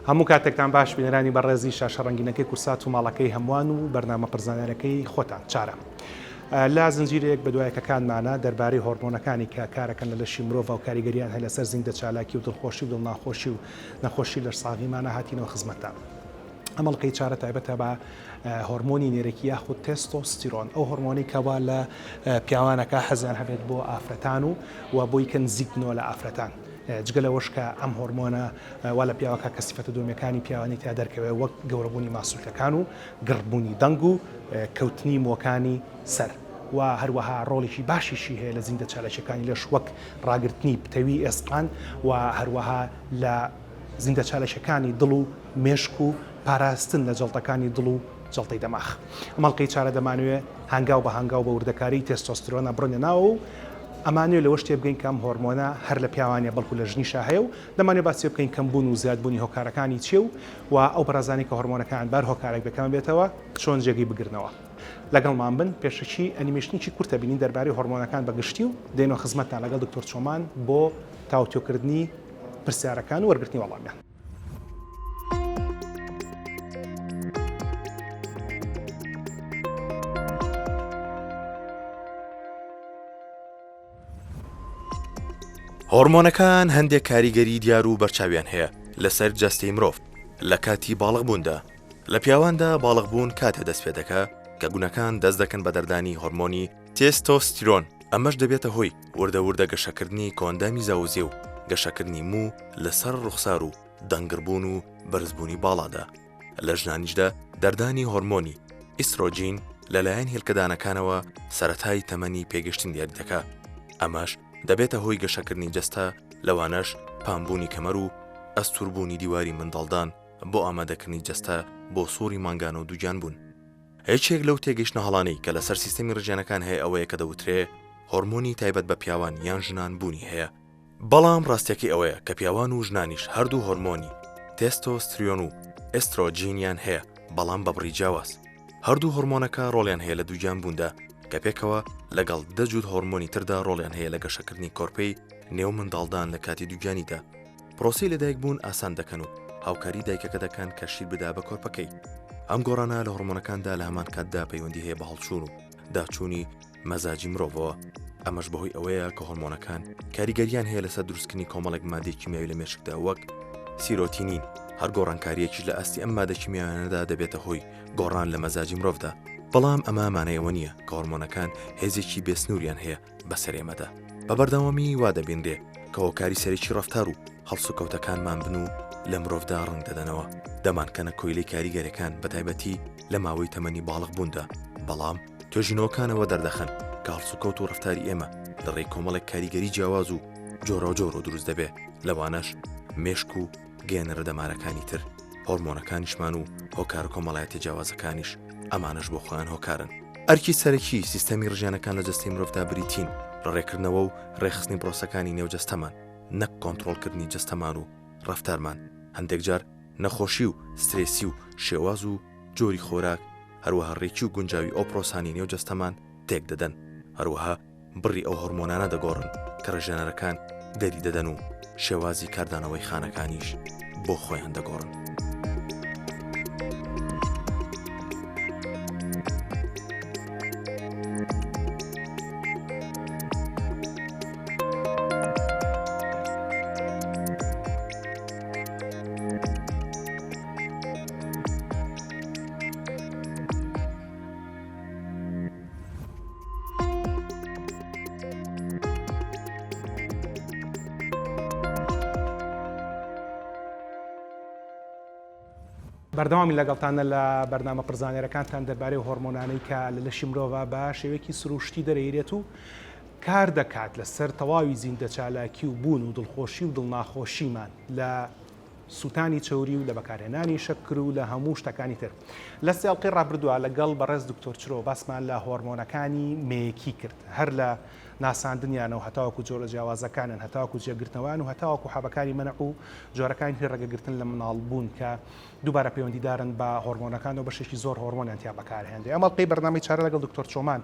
هەموو کاتێکتان باش بینەرانی بەڕێزی شاشە ڕەنگینەکەی کورسات و ماڵەکەی هەمووان و بەرنامە پرزانەرەکەی خۆتان چارە. لا زنجیرێک بە دوایەکەکانمانە دەربارەی هۆرمۆنەکانی کە کارەکەن لە لەشی مرۆڤ و کاریگەریان هەیە لەسەر زیندە چالاکی و دڵخۆشی و دڵناخۆشی و نەخۆشی لە ساغیمانە هاتینەوە خزمەتتان. ئەمەڵقەی چارە تایبەتە بە هۆرمۆنی نێرەکی یاخود تێستۆستیرۆن، ئەو هۆرمۆنی کەوا لە پیاوانەکە حەزیان هەبێت بۆ ئافرەتان و بۆی کە نزیکنەوە لە ئافرەتان. جگە لەوەش کە ئەم هۆرمۆنە وا لە پیاوەکە کە سیفەتە دۆمیەکانی پیاوانی تا دەرکەوێت وەک گەورەبوونی ماسوولکەکان و گڕبوونی دەنگ و کەوتنی مۆکانی سەر. و هەروەها ڕۆڵێکی باشیشی هەیە لە زیندە چالەکیەکانی لەش وەک ڕاگررتنی پتەوی ئێسقان و هەروەها لە زیندە چالەشەکانی دڵ و مێشک و پاراستن لە جەڵتەکانی دڵ و جەڵتەی دەماغ. ئەمەڵقەی چارە دەمانوێت هەنگاو بە هەنگاو بە وردەکاری تێستۆستیرۆنە بڕۆنە ناوە و ئەمانوێت لەوە شتێ بگەین کەم هۆرمۆنە هەر لە پیاوانە بەڵکو لە ژنیشا هەیە و دەمانێت باسی بکەین کەمبوون و زیادبوونی هۆکارەکانی چێ و ئەو بەڕازانی کە هۆرمۆنەکان بار هۆکارێک بەکەم بێتەوە چۆن جێگەی بگرنەوە. لەگەڵمان بن پێشەکی ئەنیمێشنێکی کورتە بینین دەربارەی هۆرمۆنەکان بەگشتی و دێنەوە خزمەتتان لەگەڵ دکتۆر چۆمان بۆ تاوتۆکردنی پرسیارەکان و وەرگرتنی وەڵامیان. هۆرمۆنەکان هەندێک کاریگەری دیار و بەرچاویان هەیە لەسەر جەستەی مرۆڤ لە کاتی باڵغبووندا. لە پیاواندا باڵغبوون کاتە دەست پێ دەکا کە گونەکان دەست دەکەن بە دەردانی هۆرمۆنی تێستۆستیرۆن. ئەمەش دەبێتە هۆی وردە گەشەکردنی کۆندامی زاوزێ و گەشەکردنی موو لەسەر ڕوخسار و دەنگربوون و بەرزبوونی باڵادا. لە ژنانیشدا دەردانی هۆرمۆنی ئیسترۆجین لەلایەن هێلکەدانەکانەوە سەرەتای تەمەنی پێگەشتن دیاری دەکا. ئەمەش دەبێتە هۆی گەشەکردنی جەستە، لەوانەش پامبوونی کەمەر و ئەستوربوونی دیواری منداڵدان بۆ ئامادەکردنی جەستە بۆ سووری مانگان و دووجان بوون. هیچێک لەو تێگەیشتنە هەڵانەی کە لەسەر سیستەمی ڕژیانەکان هەیە ئەوەیە کە دەوترێ هۆرمۆنی تایبەت بە پیاوان یان ژنان بوونی هەیە. بەڵام ڕاستیەکەی ئەوەیە کە پیاوان و ژنانیش هەردوو هۆرمۆنی تێستۆستیرۆن و ئێسترۆجینیان هەیە، بەڵام بە بڕی جیاواز. هەردوو هۆرمۆنەکە ڕۆڵیان هەیە لە دووجان بووندا کە پێکەوە لەگەڵ دەجوود هۆرمۆنی تردا ڕۆڵیان هەیە لە گەشەکردنی کۆرپەی نێو منداڵدان لە کاتی دووجانیدا. پرۆسی لەدایک بوون ئاسان دەکەن و هاوکاری دایکەکە دەکەن کە شیر بدا بە کۆرپەکەی. ئەم گۆڕانە لە هۆرمۆنەکاندا لە هەمان کاتدا پەیوەندی هەیە بە هەڵچوون و داچوونی مەزاجی مرۆڤەوە. ئەمەش بەهۆی ئەوەیە کە هۆرمۆنەکان کاریگەریان هەیە لەسەر دروستکردنی کۆمەڵێک مادەی کیمیاوی لە مێشکدا وەک سیرۆتینین. هەر گۆڕانکاریەکیش لە ئاستی ئەم مادە کیمیاویانەدا دەبێتە هۆی گۆڕان لە مەزاجی مرۆڤدا. بەڵام ئەمە مانەیەوە نییە کە هۆرمۆنەکان هێزێکی بێسنووریان هەیە بەسەر ئێمەدا. بە بەردەوامی وا دەبێنرێ کە هۆکاری سەرێکی ڕەفتار و هەڵسوکەوتەکانمان بن و لە مرۆڤدا ڕنگ دەدەنەوە. دەمانکەنە کۆیلەی کاریگەرەکان بەتایبەتی لە ماوەی تەمەنی باڵغ بووندا. بەڵام توێژینەوەکانەوە دەردەخەن کە هەڵسوکەوت و ڕەفتاری ئێمە لە ڕێی کۆمەڵێک کاریگەری جیاواز و جۆرە دروست دەبێ، لەوانەش مێشک و گێنەرە دەمارەکانی تر. هۆرمۆنەکانیشمان و هۆکار کۆمەڵایەتی جیاوازەکانیش ئەمانش بۆ خۆیان هۆکارن. ئەرکی سەرەکی سیستەمی ڕژیانەکان لە جەستەی مرۆڤدا بریتین ڕێکردنەوە و ڕێخستنی پرۆسەکانی نێوجەستەمان، نەک کۆنتڕۆڵکردنی جەستەمان و ڕەفتارمان. هەندێک جار نەخۆشی و سترێسی و شێواز و جۆری خۆراک هەروەها ڕێکی و گونجاوی ئەو پرۆسانی نێوجەستەمان تێک دەدەن. هەروەها بڕی ئەو هۆرمۆنانە دەگۆڕن کە ڕژێنەرەکان دەری دەدەن و شێوازی کاردانەوەی خانەکانیش بۆ خۆیان دەگۆڕن. بەردەوامی لەگەڵتانە لە بەرنامە پرزانێرەکانتان دەربارەی هۆرمۆنانەی کە لە لەشی مرۆڤ بە شێوەیەکی سروشتی دەرەیرێت و کار دەکات لەسەر تەواوی زیندە چالاکی و بوون و دڵخۆشی و دڵناخۆشیمان لە سووتانی چۆری و لە بەکارهێنانی شەکر و لە هەموو شتەکانی تر. لە سێڵقی ڕابردووە لەگەڵ بەڕێز دکتۆر چرۆ باسمان لە هۆرمۆنەکانی مەیەکی کرد، هەر لە ناساندنیانەوە هەتاوەکو جۆرە جیاوازەکانن هەتاوەکو جێگرتنەوەیان و هەتاوەکو حەبەکانی مەنع و جۆرەکانی هی ڕێگەگرتن لە مناڵبوون کە دووبارە پەیوەندیدارن بە هۆرمۆنەکان و بەشێکی زۆر هۆرمۆنیان تیا بەکارهێنێ. ئەمەڵقەی بەرنامەی چارە لەگەڵ دکتۆر چۆمان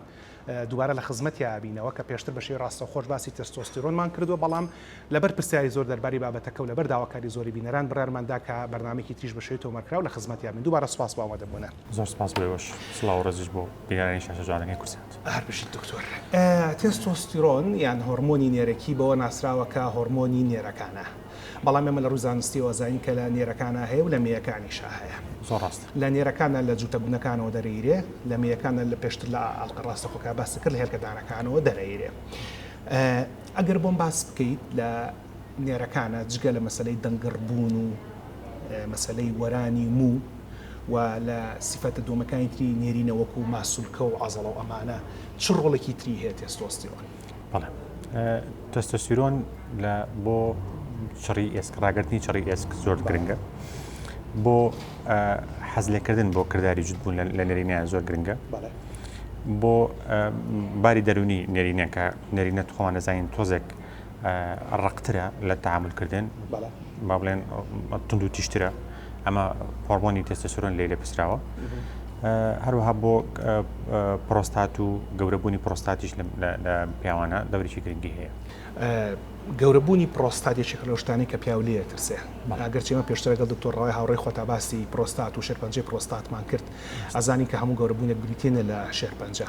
دووبارە لە خزمەتی یابینەوە کە پێشتر بەشی ڕاستەوخۆش باسی تستۆستیرۆنمان کردووە بەڵام لەبەر پرسیاری زۆر دەرباری بابەتەکە و لەبەر داواکاری زۆری بینەران بڕارماندا کە بەرنامێکی تریش بەشێت تۆمەرکراو لە خزمەتی یابین. دووبارە سوپاس بۆ ئامادەبوونە. زۆر سپاس بۆش سڵاو ڕێزیش بۆ بینەرانی شاشە جوانەکەی کورسات. هەر بشیت دکتۆر. تستۆستیرۆن یان هۆرمۆنی نێرەکی بەوە ناسراوەکە هۆرمۆنی نێرەکانە. بەڵام ئێمە لە ڕووی زانستی وەزانین کە لە نێرەکانە هەیە و لە مێیەکانیشا هەیە. زۆر ڕاست. لە نێرەکانە لە جوتەبوونەکانەوە دەرەیرێ لە مێیەکانە لە پێشتر لە ئاڵقە ڕاستەخۆکە باس کرد لە هێرکەدانەکانەوە دەرەیرێ. ئەگەر بۆم باس بکەیت لە نێرەکانە جگە لە مەسلەی دەنگڕبوون و مەسلەی وەرانی مو و لە سیفەتە دۆمەکانی تری نێرینەوەکو ماسوولکە و ئازەڵە و ئەمانە چ ڕۆڵێکی تری هەیە تستۆستیرۆن؟ بەڵێ تستۆستیرۆن لە بۆ چڕی ئێسک ڕاگررتنی چڕی ئێسک زۆر گرنگە بۆ حەزلێکردن بۆ کردداری جوتبوون لە نێرینیان زۆر گرنگە بۆ باری دەرونی نێرینیان کە نێرینە خۆمان دەزانین تۆزێک ڕقترە لە تعاملکردن با بڵێن تند و تیشترە ئەمە هۆرمۆنی تستۆستیرۆن لێ پسراوە هەروەها بۆ پرۆستات و گەورەبوونی پرۆستاتیش لە پیاوانە دەورێکی گرنگی هەیە. گەورەبوونی پرۆستاتێکێک لە شتانی کە پیاو لێ ترسێ ئەگەرچێمە پێشترەگەڵ دکتۆرڕای هاوڕێی خۆتا باسی پرۆستات و شێرپەنجەی پرۆستاتمان کرد ئەزانی کە هەموو گەورەبوونێک بریتێنە لە شێرپەنجە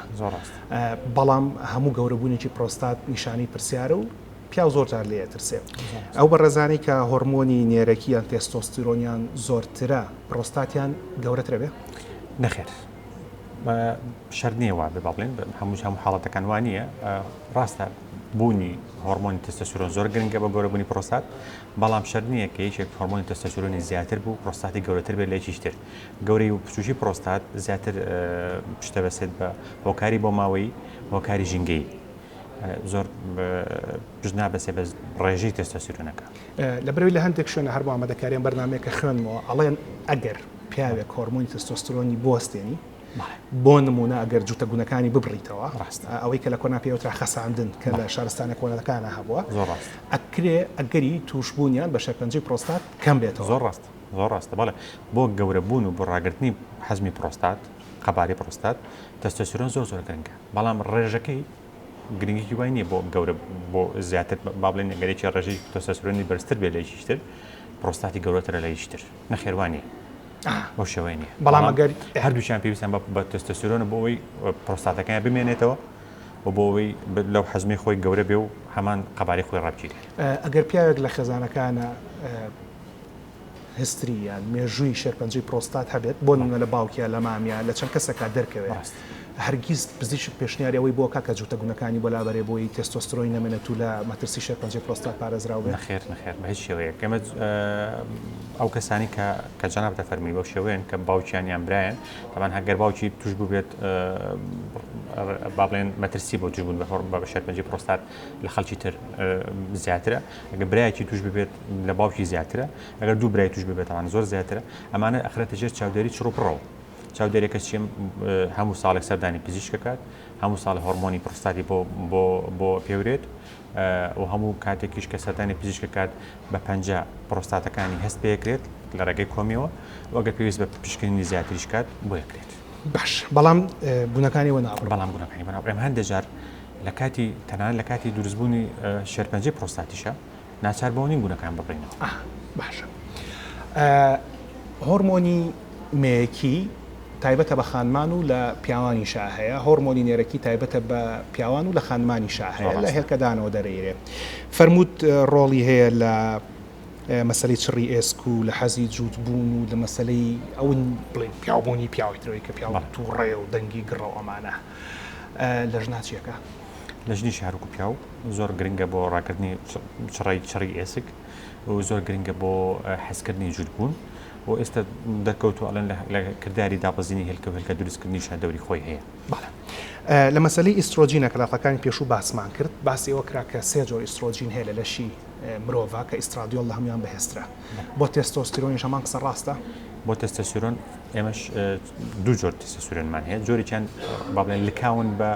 بەڵام هەموو گەورەبوونێکی پرۆستات نیشانی پرسیارە و پیاو زۆر جار لێ ترسێ ئەو بەڕێزانی کە هۆرمۆنی نێرەکییان تێستۆستیرۆنیان زۆرترە پرۆستاتیان گەورەترە بێ؟ نەخێر شەر نییە وا بێ بڵێن هەموو حاڵەتەکان وانە ڕاستە بوونی هۆرمۆنی تستۆستیرۆن زۆر گرنگە بە گەورەبوونی پرۆستات بەڵام شەر نییە کە یەکێک هۆرمۆنی تستۆستیرۆنی زیاتر بوو پرۆستاتی گەورەتر بێت لە یەکیشتر گەورەی و پچوشی پرۆستات زیاتر پشتە بەسێت بە هۆکاری بۆ ماوەی هۆکاری ژینگەی زۆر پشت نابەسێ بە ڕێژەی تستۆستیرۆنەکە لە بەرەوەی لە هەندێک شوێنە هەر بۆ ئامادەکاریان بەرنامەیەکە خوێنمەوە ئەڵێن ئەگەر پیاوێک هۆرمۆنی تستۆستیرۆنی بوەستێنی بۆ نمونە ئەگەر جوتەگوونەکانی ببڕیتەوە ئەوەی کە لە کۆنا پێوترا خەساندن کە لە شارستانە کۆنەکانە هەبووە ئەکرێ ئەگەری توشبوونیان بە شەرپەنجەی پرۆستات کەم بێتەوە. زۆر ڕاستە بەڵێ بۆ گەورەبوون و بۆ ڕاگررتنی حەزمی پرۆستات قەباری پرۆستات تستۆستیرۆن زۆر گرنگە بەڵام ڕێژەکەی گرنگی وای نییە بۆ گەورە بۆ زیاتر با بڵێن ئەگەرێکی ڕێژەی تستۆستیرۆنی بەرزتر بێ لە یەکیشتر پرۆستاتی گەورەترە لە یەکیشتر نەخێوانیە بۆ شێوەیە نیە بەڵام ئەگەر هەردووچیان پێویستیان بە تستۆستیرۆن بۆ ئەوەی پرۆستاتەکەیان بمێنێتەوە و بۆ ئەوەی لەو حەزمی خۆی گەورە بێ و هەمان قەباری خۆی ڕابگیرێت. ئەگەر پیاوێک لە خێزانەکانە هستریان مێژووی شێرپەنجەی پرۆستات هەبێت بۆ نمونە لە باوکیان لە مامیان لە چەند کەسێکا دەرکەوێت هەرگیز پزیشک پێشنیاری ئەوەی بۆ کاکە جوتەگوونەکانی بۆ لابەرێ بۆی تستۆستیرۆنی نەمێنێت و لە مەترسی شێرپەنجەی پرۆستات پارێزراو بێت. نەخێر بە هیچ شێوەیە ئێمە ئەو کەسانی کە جەناب دەفەرمی بەو شێوەیەن کە باوکیان یان برایان تەمان هەگەر باوکی توش بوو بێت با بڵێن مەترسی بۆ توشبوون بە شێرپەنجەی پرۆستات لە خەڵکی تر زیاترە ئەگەر برایەکی توش ببێت لە باوکی زیاترە ئەگەر دوو برای توش ببێت ئەمان زۆر زیاترە ئەمانە ئەخرێتە ژێر چاودێری چڕوپڕەوە چاودێرێکە چیم هەموو ساڵێک سەردانی پزیشکەکات هەموو ساڵ هۆرمۆنی پرۆستاتی بۆ پێورێت و هەموو کاتێکیش کە سەردانی پزیشکەکات بە 50 پرۆستاتەکانی هەست پێکرێت لە ڕێگەی کۆمیەوە وەگە پێویست بە پشکنینی زیاتریش کات بۆ یەکرێت. باش بەڵام بوونەکانی وەناڕ بەڵام بوونەکانی بەناو ئێمە هەندێک جار لە کاتی تەنانەت لە کاتی دروستبوونی شێرپەنجەی پرۆستاتیشە ناچار بەوە نین بوونەکان ببڕینەوە. باشە هۆرمۆنی مێیەکی تایبەتە بە خانمان و لە پیاوانی شاهەیە هۆرمۆنی نێرەکی تایبەتە بە پیاوان و لە خانمانی شاهەیە لە هێلکەدانەوە دەرەیرێ فەرمووت ڕۆڵی هەیە لە مەسلەی چڕی ئێسک و لە حەزی جووتبوون و لە مەسلەی ئەون بڵێن پیاوبوونی پیاویترەوەی کە پیاو تووڕێ و دەنگی گڕە و ئەمانە لە ژناچیەکە لە ژنی شارک و پیاو زۆر گرنگە بۆ ڕاکردنی چڕی ئێسک و زۆر گرنگە بۆ حەزکردنی جووتبوون و ئێستا دەرکەوتو ئەڵەن لە کردداری دابەزینی هێلکە دروستکردنیشان دەوری خۆی هەیە. لە مەسلەی ئیسترۆجینە کە لاقەکانی پێشوو باسمان کرد باسی ئەوە کرا کە سێ جۆر ئیسترۆجین هەیە لە لەشی مرۆڤ کە ئیسترادیۆل لە هەمویان بەهێزترە بۆ تێستۆستیرۆنیش هەمان قسە ڕاستە؟ بۆ تێستۆستیرۆن ئێمەش دوو جۆر تێستۆستیرۆنمان هەیە جۆرێکیان با بڵێن لکاون بە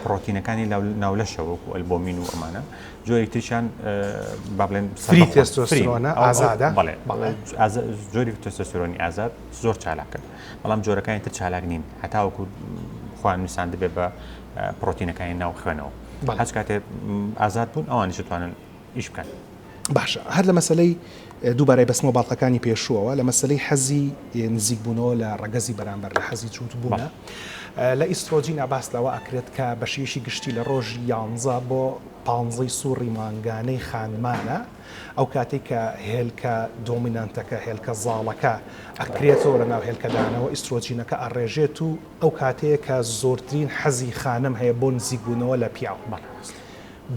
پرۆتینەکانی ناولەشەوە وەکو ئەلبومین و ئەمانە جۆری تریشان با بڵێن فری تێستۆستیرۆنە ئازادە بەڵێ جۆری تێستۆستیرۆنی ئازاد زۆر چالاکن بەڵام جۆرەکانی تر چالاک نین هەتاوەکو خوان نووسان دەبێت بە پرۆتینەکانی ناو خوێنەوە هەچ کاتێ ئازاد بوون ئەوانش دەتوانن ئیش بکەن باشە هەر لە مەسلەی دووبارەی بەسمەوە باڵقەکانی پێشووەوە لە مەسلەی حەزی نزیکبوونەوە لە ڕەگەزی بەرامبەر لە حەزی چوتبوونە لە ئیسترۆجین باس لەوە ئەکرێت کە بەشێشی گشتی لە ڕۆژی 11 بۆ 15 سوڕی مانگانەی خانمانە ئەو کاتێک کە هێلکە دۆمینانتەکە هێلکە زاڵەکە ئەکرێتەوە لە ناو هێلکەدانەوە ئیسترۆجینەکە ئەڕێژێت و ئەو کاتەیە کە زۆرترین حەزی خانم هەیە بۆ نزیکبوونەوە لە پیاو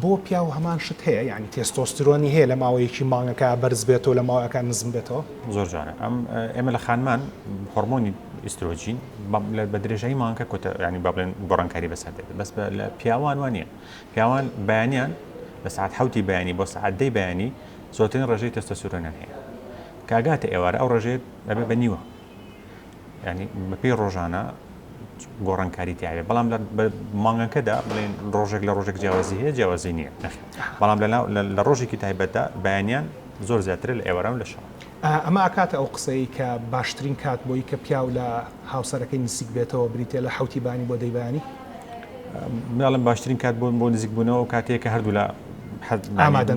بۆ پیا و هەمان شت هەیە ینی تێستۆستیرۆنی هەیە لە ماوەیەکی مانگەکە بەرز بێتەوە لە ماوەکە نزم بێتەوە زۆر جارە ئێمە لە خانمان هۆرمۆنی ئیسترۆجین بە درێژایی مانگەکە کۆتە ینی با بڵێن گۆڕانکاری بەسەر دێت بەس لە پیاوان وانە پیاوان بەیانیان لە ساعت حوتی بەیانی بۆ ساعت دەی بەیانی زۆرترین ڕێژەی تێستۆستیرۆنیان هەیە کاگاتە ئێوارە ئەو ڕێژێت ئەبێ بە نیوە ینی بەپێی ڕۆژانە گۆڕانکاری تیاوێت بەڵام لە مانگەکەدا بڵێن ڕۆژێک لە ڕۆژێک جیاوازی هەیە جیاوازی نییە بەڵام لە ڕۆژێکی تایبەتدا بەیانیان زۆر زیاتر لە ئێوارە لە شەو ئەمە ئاکاتە ئەو قسەی کە باشترین کات بۆی کە پیاو لە هاوسەرەکەی نزیک بێتەوە بریتێ لە حوتی بانی بۆ دەیبانی مناڵم باشترین کات بۆ نزیک بوونەوە کاتێک کە هەردوو لە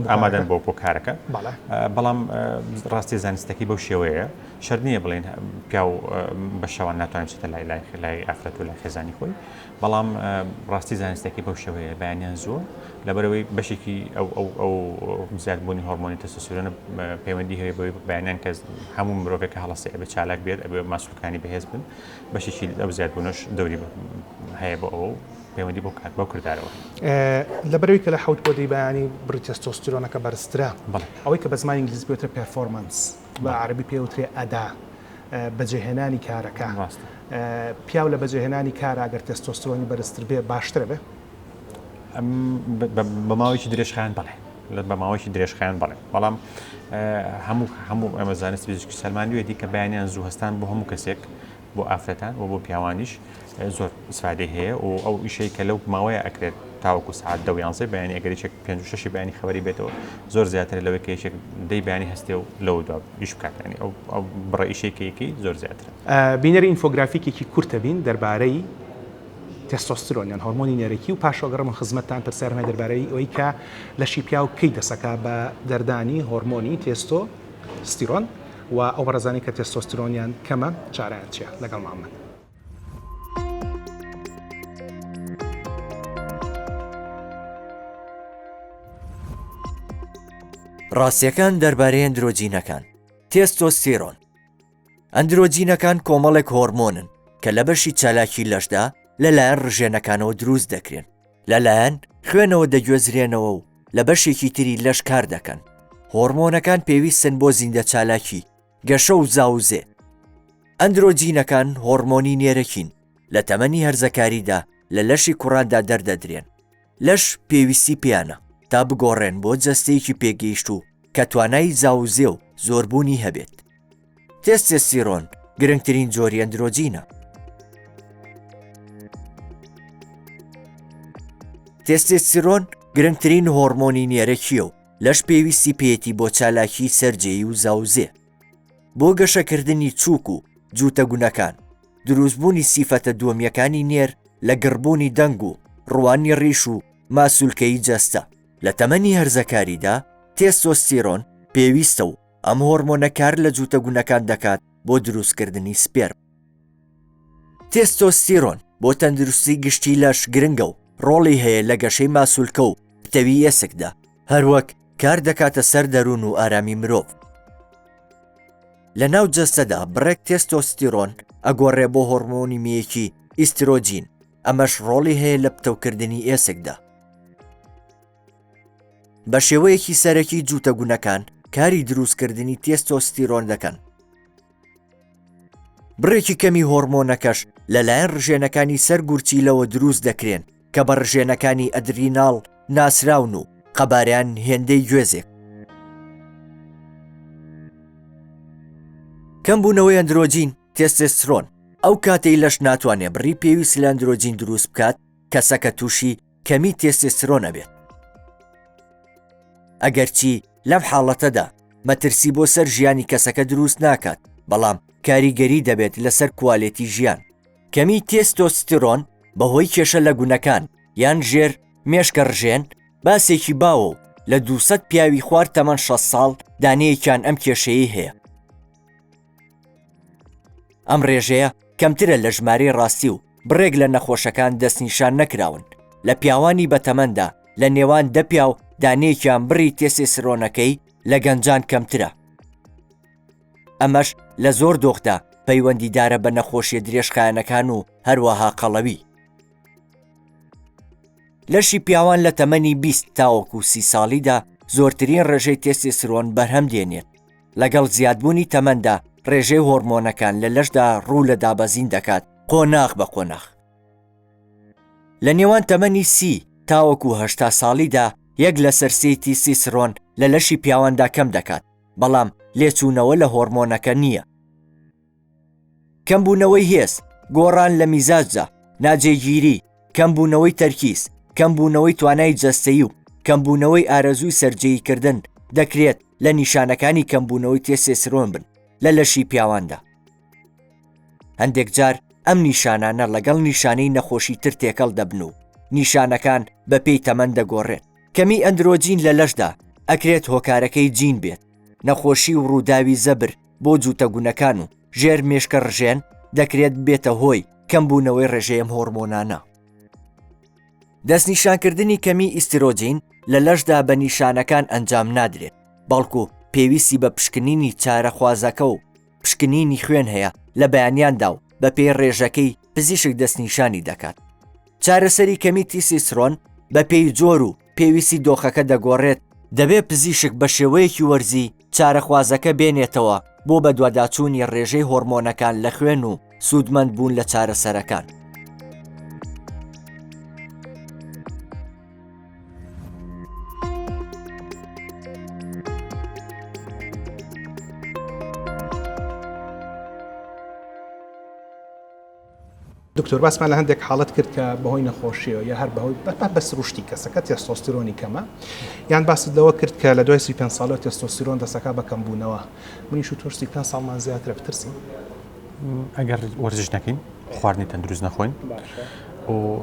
ئامادەن بۆ کارەکە بەڵام ڕاستی زانستەکەی بەو شێوەیە شەر نییە بڵێن پیا و بە شەوان ناتوانین بچێتە لای ئافرەت و لای خێزانی خۆی بەڵام ڕاستی زانستەکەی بەو شێوەیە بەیانیان زۆر لەبەرەوەی بەشێکی ئەو زیادبوونی هۆرمۆنی تێستۆستیرۆن پەیوەندی هەیە بۆی بەیانیان کە هەموو مرۆڤێکە هەڵەسێ ئەبێ چالاک بێت ئەبێ ماسوولەکانی بەهێز بن بەشێکی ئەو زیادبوونەش دەوری هەیە بۆ ئەوە پەیوەندی بۆ کردارەوە لەبەرەوەی کە لە حوت بۆ دەیبانی بڕی تێستۆستیرۆنەکە بەرزترە ئەوەی کە بە زمانی ئینگلیزی پێوترە پێرفۆرمانس بە عەربی پێوترێ ئەدا بەجێهێنانی کارەکە پیاو لە بەجێهێنانی کار ئەگەر تێستۆستیرۆنی بەرزتر بێ باشترە بێ بە ماوەیەکی درێژخایان بڵێ بە ماوەیەکی درێژخایان بڵێ بەڵام هەموو ئەمە زانستی پزیشکی سەلمانی وێتی کە بەیانیان زوو هەستان بۆ هەموو کەسێک بۆ ئافرەتان و بۆ پیاوانیش زۆر سفادەی هەیە و ئەو ئیشەی کە لەو ماوەیە ئەکرێت تاوەکو سعات 11 بەیانی ئەگەریشێک 5 بەیانی خەبەری بێتەوە زۆر زیاتر لەوەی کە یەکێک دەی بەیانی هەستێ و لەو دا ئیش بکاتانی ئەو بڕە ئیشێکەیەکی زۆر زیاترە بینەری ئینفۆگرافیکێکی کورتە بین دەربارەی تێستۆستیرۆنیان هۆرمۆنی نێرەکی و پاشۆگەڕم خزمەتتان پرسیارمە دەربارەی ئەوەی کە لەشی پیاو کەی دەسەکە بە دەردانی هۆرمۆنی تێستۆستیرۆن و ئەو بەڕێزانی کە تێستۆستیرۆنیان کەمە چارەیان چیە لەگەڵ محەممەد ڕاستیەکان دەربارەی ئەندرۆجینەکان تێستۆستیرۆن ئەندرۆجینەکان کۆمەڵێک هۆرمۆنن کە لە بەشی چالاکی لەشدا لەلایەن ڕژێنەکانەوە دروست دەکرێن لەلایەن خوێنەوە دەگوێزرێنەوە و لە بەشێکی تری لەش کار دەکەن هۆرمۆنەکان پێویستن بۆ زیندە چالاکی گەشە و زاوزێ ئەندرۆجینەکان هۆرمۆنی نێرەکین لە تەمەنی هەرزەکاریدا لە لەشی کوڕاندا دەردەدرێن لەش پێویستی پیانە تا بگۆڕێن بۆ جەستەیەکی پێگەیشت و کە توانای زاوزێ و زۆربوونی هەبێت تێستۆستیرۆن گرنگترین جۆری ئەندرۆجینە تێستۆستیرۆن گرنگترین هۆرمۆنی نێرەکیە و لەش پێویستی پێێتی بۆ چالاکی سەرجێی و زاوزێ بۆ گەشەکردنی چووک و جووتەگونەکان دروستبوونی سیفەتە دووەمیەکانی نێر لە گڕبوونی دەنگ و ڕوانی ڕیش و ماسوولکەی جەستە لە تەمەنی هەرزەکاریدا تێستۆستیرۆن پێویستە و ئەم هۆرمۆنە کار لە جووتەگونەکان دەکات بۆ دروستکردنی سپێرم تێستۆستیرۆن بۆ تەندروستی گشتی لەش گرنگە و ڕۆڵی هەیە لە گەشەی ماسوولکە و پتەوی ئێسکدا هەروەک کار دەکاتە سەر دەروون و ئارامی مرۆڤ لە ناو جەستەدا بڕێک تێستۆستیرۆن ئەگۆڕێ بۆ هۆرمۆنی میەکی ئیسترۆجین ئەمەش ڕۆڵی هەیە لە پتەوکردنی ئێسکدا بە شێوەیەکی سەرەکی جووتەگونەکان کاری دروستکردنی تێستۆستیرۆن دەکەن بڕێکی کەمی هۆرمۆنەکەش لەلایەن ڕژێنەکانی سەرگورچیلەوە دروست دەکرێن کە بە ڕژێنەکانی ئەدریناڵ ناسراون و قەباریان هێندەی گوێزێک کەمبوونەوەی ئەندرۆجین تێستۆستیرۆن ئەو کاتەی لەش ناتوانێت بڕی پێویست لە ئەندرۆجین دروست بکات کەسەکە تووشی کەمی تێستۆستێرۆنە بێت. ئەگەرچی لەم حاڵەتەدا مەترسی بۆ سەر ژیانی کەسەکە دروست ناکات، بەڵام کاریگەری دەبێت لەسەر کوالێتی ژیان. کەمی تێستۆستێرۆن بەهۆی کێشە لە گونەکان یان ژێر مێشکە ڕژێن باسێکی باوە و لە 200 پیاوی خوار تەمەن 6 ساڵ دانەیەکیان ئەم کێشەیە هەیە. ئەم ڕێژەیە کەمترە لە ژمارەی ڕاستی و بڕێک لە نەخۆشەکان دەستنیشان نەکراون. لە پیاوانی بەتەمەندا لە نێوان 10 پیا و دانەیەکیان بڕی تێستۆستێرۆنەکەی لە گەنجان کەمترە. ئەمەش لە زۆر دۆخدا پەیوەندیدارە بە نەخۆشیە درێژخایەنەکان و هەروەها قەڵەوی. لەشی پیاوان لە تەمەنی 20 تاوەکو 30 ساڵیدا زۆرترین ڕێژەی تێستۆستێرۆن بەرهەم دێنێت. لەگەڵ زیادبوونی تەمەندا ڕێژەی هۆرمۆنەکان لە لەشدا ڕوو لە دابەزین دەکات قۆناغ بە قۆناغ. لە نێوان تەمەنی 30 تاوەکو 80 ساڵیدا 1 لە سەر 3 تێستۆستێرۆن لە لەشی پیاواندا کەم دەکات، بەڵام لێچوونەوە لە هۆرمۆنەکە نییە. کەمبوونەوەی هێز، گۆڕان لە میزاجدا، ناجێگیری، کەمبوونەوەی تەرکیز، کەمبوونەوەی توانای جەستەیی و کەمبوونەوەی ئارەزووی سەرجەییکردن دەکرێت لە نیشانەکانی کەمبوونەوەی تێستۆستێرۆن بن لە لەشی پیاواندا. هەندێک جار ئەم نیشانانە لەگەڵ نیشانەی نەخۆشی تر تێکەڵ دەبن و نیشانەکان بە پێی تەمەن دەگۆڕێت. کەمی ئەندرۆجین لە لەشدا ئەکرێت هۆکارەکەی جین بێت. نەخۆشی و ڕووداوی زەبر بۆ جووتەگونەکان و ژێر مێشکە ڕژێن دەکرێت بێتە هۆی کەمبوونەوەی ڕێژەیەم هۆرمۆنانە. دەستنیشانکردنی کەمی ئیسترۆجین لە لەشدا بە نیشانەکان ئەنجام نادرێت، بەڵکو پێویستی بە پشکنینی چارەخوازەکە و پشکنینی خوێن هەیە لە بەیانیاندا و بە پێی ڕێژەکەی پزیشک دەستنیشانی دەکات. چارەسەری کەمی تێستۆستێرۆن بە پێی جۆر و پێویستی دۆخەکە دەگۆڕێت. دەبێت پزیشک بە شێوەیەکی وەرزی چارەخوازەکە بێنێتەوە بۆ بە دواداچوونی ڕێژەی هۆرمۆنەکان لە خوێن و سوودمەند بوون لە چارەسەرەکان. دکتۆر باسمان لە هەندێک حاڵەت کرد کە بەهۆی نەخۆشیەوە یا هەر بەهۆی بەس ڕشتی کەسەکە تێستۆستێرۆنی کەمە، یان باست لەوە کرد کە لە دوای 35 ساڵەوە تێستۆستێرۆن دەسەکە بە کەمبوونەوە. منیش و تۆ 35 ساڵمان زیاترە بترسین. ئەگەر وەرزش نەکەین، خواردنی تەندروست نەخۆین و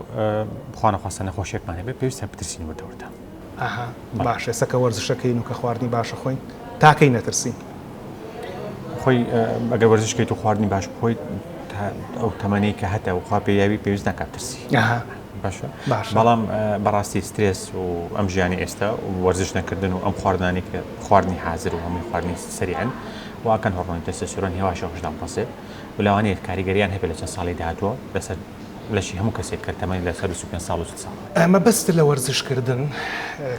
خواانەخواستە نەخۆشیێکمان هەبێت پێویستە بترسین وەردەوردە. باش ئێسەکە وەرزشەکەین و کە خواردنی باشە خۆین تاکەی نەترسین. خۆی ئەگەر وەرزشکەیت و خواردنی باش بخۆیت ئەو تەمەنەی کە هەتە و خوا پێیاوی پێویست ناکات ترسی. باشە بەڵام بەڕاستی سترێس و ئەم ژیانی ئێستا و وەرزش نەکردن و ئەم خواردنانی کە خواردنی حازر و هەمووی خواردنی سەریعن واکەن هۆرمۆنی تێستۆستێرۆن هێواشە هەشدان بەسێت و لەوانەیە کاریگەریان هەبێت لە چەند ساڵی داهاتوە لەسەر لەشی هەموو کەسێک کە تەمەنی لەسەر 25 ساڵ و 30 ساڵ. ئەمە بەست لە وەرزشکردن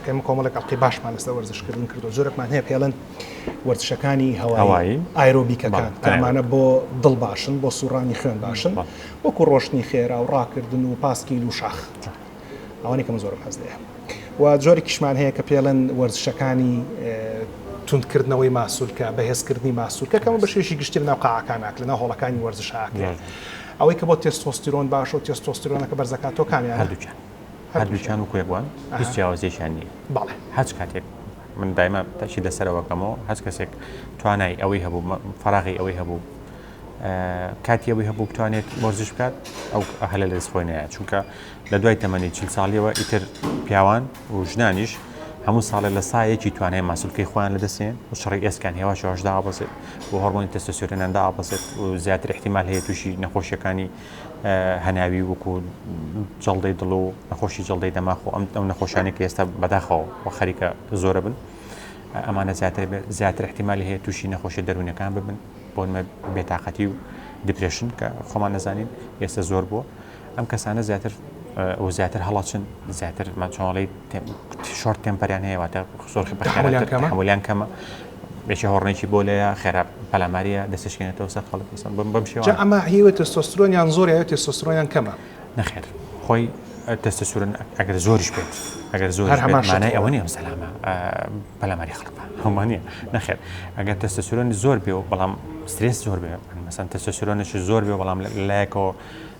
کەم کۆمەڵێک ئەڵقی باشمان لەسەر وەرزشکردن کردو. زۆرێکمان هەیە پێڵەن وەرزشەکانی هەوایی ئایرۆبیکەکان کەمانە بۆ دڵ باشن، بۆ سوڕانی خوێن باشن، وەکو ڕۆشتنی خێرا و ڕاکردن و پاسکیل و شاخ. ئەوانەی کەمە زۆرم حەز لێیە. و جۆرێکیشمان هەیە کە پێڵەن وەرزشەکانی توندکردنەوەی ماسوولکە بەهێزکردنی ماسوولکە کەمە بەشێشی گشتی لەناو قاعەکاناک لەناو هۆڵەکانی وەرزشاکە. ئەوەی کە بۆ تێستۆستێرۆن باشە و تێستۆستێرۆنەکە بەرزەکاتۆ کامیان هەردووچان و کوێکوان هیچ جیاوازیەکیان نییە. بەڵێ هەچ کاتێک من دایما تاشی لەسەرەوەکەمەوە هەچ کەسێک توانای ئەوەی هەبوو فەراغی ئەوەی هەبوو کاتی ئەوەی هەبوو بتوانێت وەرزش بکات ئەو هەلە لە دەستخۆینەیە، چونکە لە دوای تەمەنی 40 ساڵیەوە ئیتر پیاوان و ژنانیش هەموو ساڵێ لە سایەکی توانای ماسوولکەی خۆیان لەدەستێن و شەڕی ئێسکان هێواشە هەشدا ئابەسێت و هۆرمۆنی تێستۆستێرۆنیاندا ئابەسێت و زیاتر احتیمال هەیە تووشی نەخۆشیەکانی هەناوی وەکو جەڵدەی دڵ و نەخۆشی جەڵدەی دەماغ و ئەم نەخۆشیانی کە ئێستا بەداخەوە و خەریکە زۆرە بن، ئەمانە زیاتر احتیمالی هەیە تووشی نەخۆشی دەروونەکان ببن بۆ بێتاقەتی و دیپرێشن کە خۆمان نەزانین ئێستا زۆر بووە. ئەم کەسانە زیاتر و زیاتر هەڵاچن زیاتر ماچۆڵی شۆرت تێمپەریان هەیە واتە زۆرخی بەحمولیان کەمە بێشی هۆڕنێکی بۆ لەیە خێرا پەلاماریە دەستشکێنێتەوە سەر خەڵک بەم شێوە. ئەمە هیوە تێستۆستێرۆنیان زۆر یا تێستۆستێرۆنیان کەمە؟ نەخێر خۆی تێستۆستێرۆن ئەگەر زۆریش بێت ئەگەر زۆر مانای ئەوە نیە سەلامە پەلاماری خەڵک هەمانە نەخێر ئەگەر تێستۆستێرۆنی زۆر بێ و بەڵام سترێس زۆر بێ مەسەن تێستۆستێرۆنیش زۆر بێ بەڵام لایەکەوە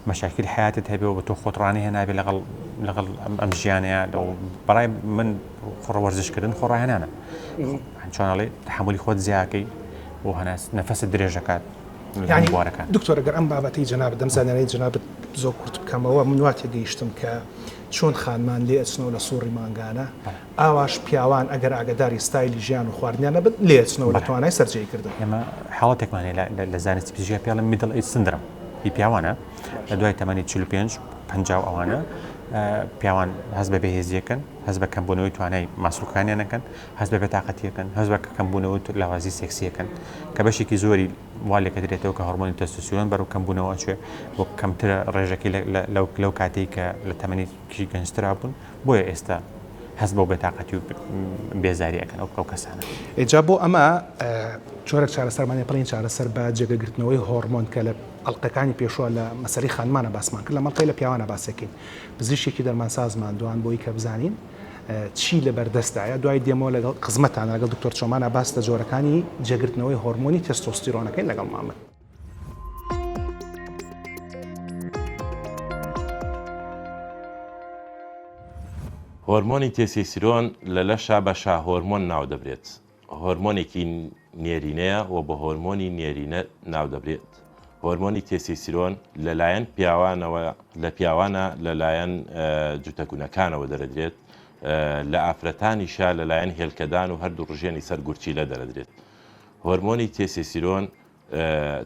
مەشاکیل حیاتت هەبێ بە تۆ خۆتڕانی هێنابێ لەگەڵ ئەم ژیانەیە بەڕای من خۆڕەوەرزشکردن خۆڕاهێنانە چۆنڵێ تحملی خۆت زیاکەی بۆ هەناس نەفەست درێژەکات یعنی دکتۆر ئەگەر ئەم بابەتی جەنابەت دەمزانێت جەنابەت زۆر کورت بکەمەوە من واتێ گەیشتم کە چۆن خانمان لێ ئەچنەوە لە سوڕی مانگانە ئاواش پیاوان ئەگەر ئاگداری ستایلی ژیان و خواردنیانە بێت لێ ئەچنەوە دەتوانای سەررجەیکردن. ئێمە حاڵەتێکمانێ لە زانستی پزیژیا پێڵم میدڵ ئیج سندرم هی پیاوانە لە دوای تەمەنی 45 ئەوانە پیاوان هەز بە بەهێزیەکەن هەز بە کەمبوونەوەی توانای ماسوولکانیانەکەن هەز بە بەتاقەتیەکەن هەز بە کەمبوونەوە لاوازی سێکسیەکەن کە بەشێکی زۆری والێکە درێتەوە کە هۆرمۆنی تەستۆستیرۆن بەرەو کەمبوونەوە چێ بۆ کەمترە ڕێژەکەی لەو کاتێک کە لە تەمەنی کشی گەنجترا بوون بۆیە ئێستا هەست بۆ بێتاقەتی و بێزاریەکەن ئەو کەسانە. ئێجا بۆ ئەمە جۆرە چارەسەرمانێ پڵین چارەسەر بە جێگەگرتنەوەی هۆرمۆن کە لە ئەڵلقەکانی پێشوە لە مەسەری خانمانە باسمان کرد لە مەڵقەی لە پیاوانە باسەکەین پزیشکی دەرمانسازمان دوان بۆی کە بزانین چی لە بەردەستایە دوای دێمەوە لەگەڵ خزمەتان لەگەڵ دکتۆر چۆمانە باس لە جۆرەکانی جێگرتنەوەی هۆرمۆنی تێستۆستیرۆنەکەی لەگەڵ مامن. هۆرمۆنی تێسیسیرۆن لە لەشا بەشا هۆرمۆن ناو دەبرێت هۆرمۆنێکی نێرینەیە و بە هۆرمۆنی نێرینە ناو دەبرێت. هۆرمۆنی تێسیسیرۆن لەلایەن پیاوانە لەلایەن جوتەکوونەکانەوە دەرەدرێت لە ئافرەتانیشا لەلایەن هێلکەدان و هەردوو ڕژێنی سەر گورچی لە دەرەدرێت. هۆرمۆنی تێسیسیرۆن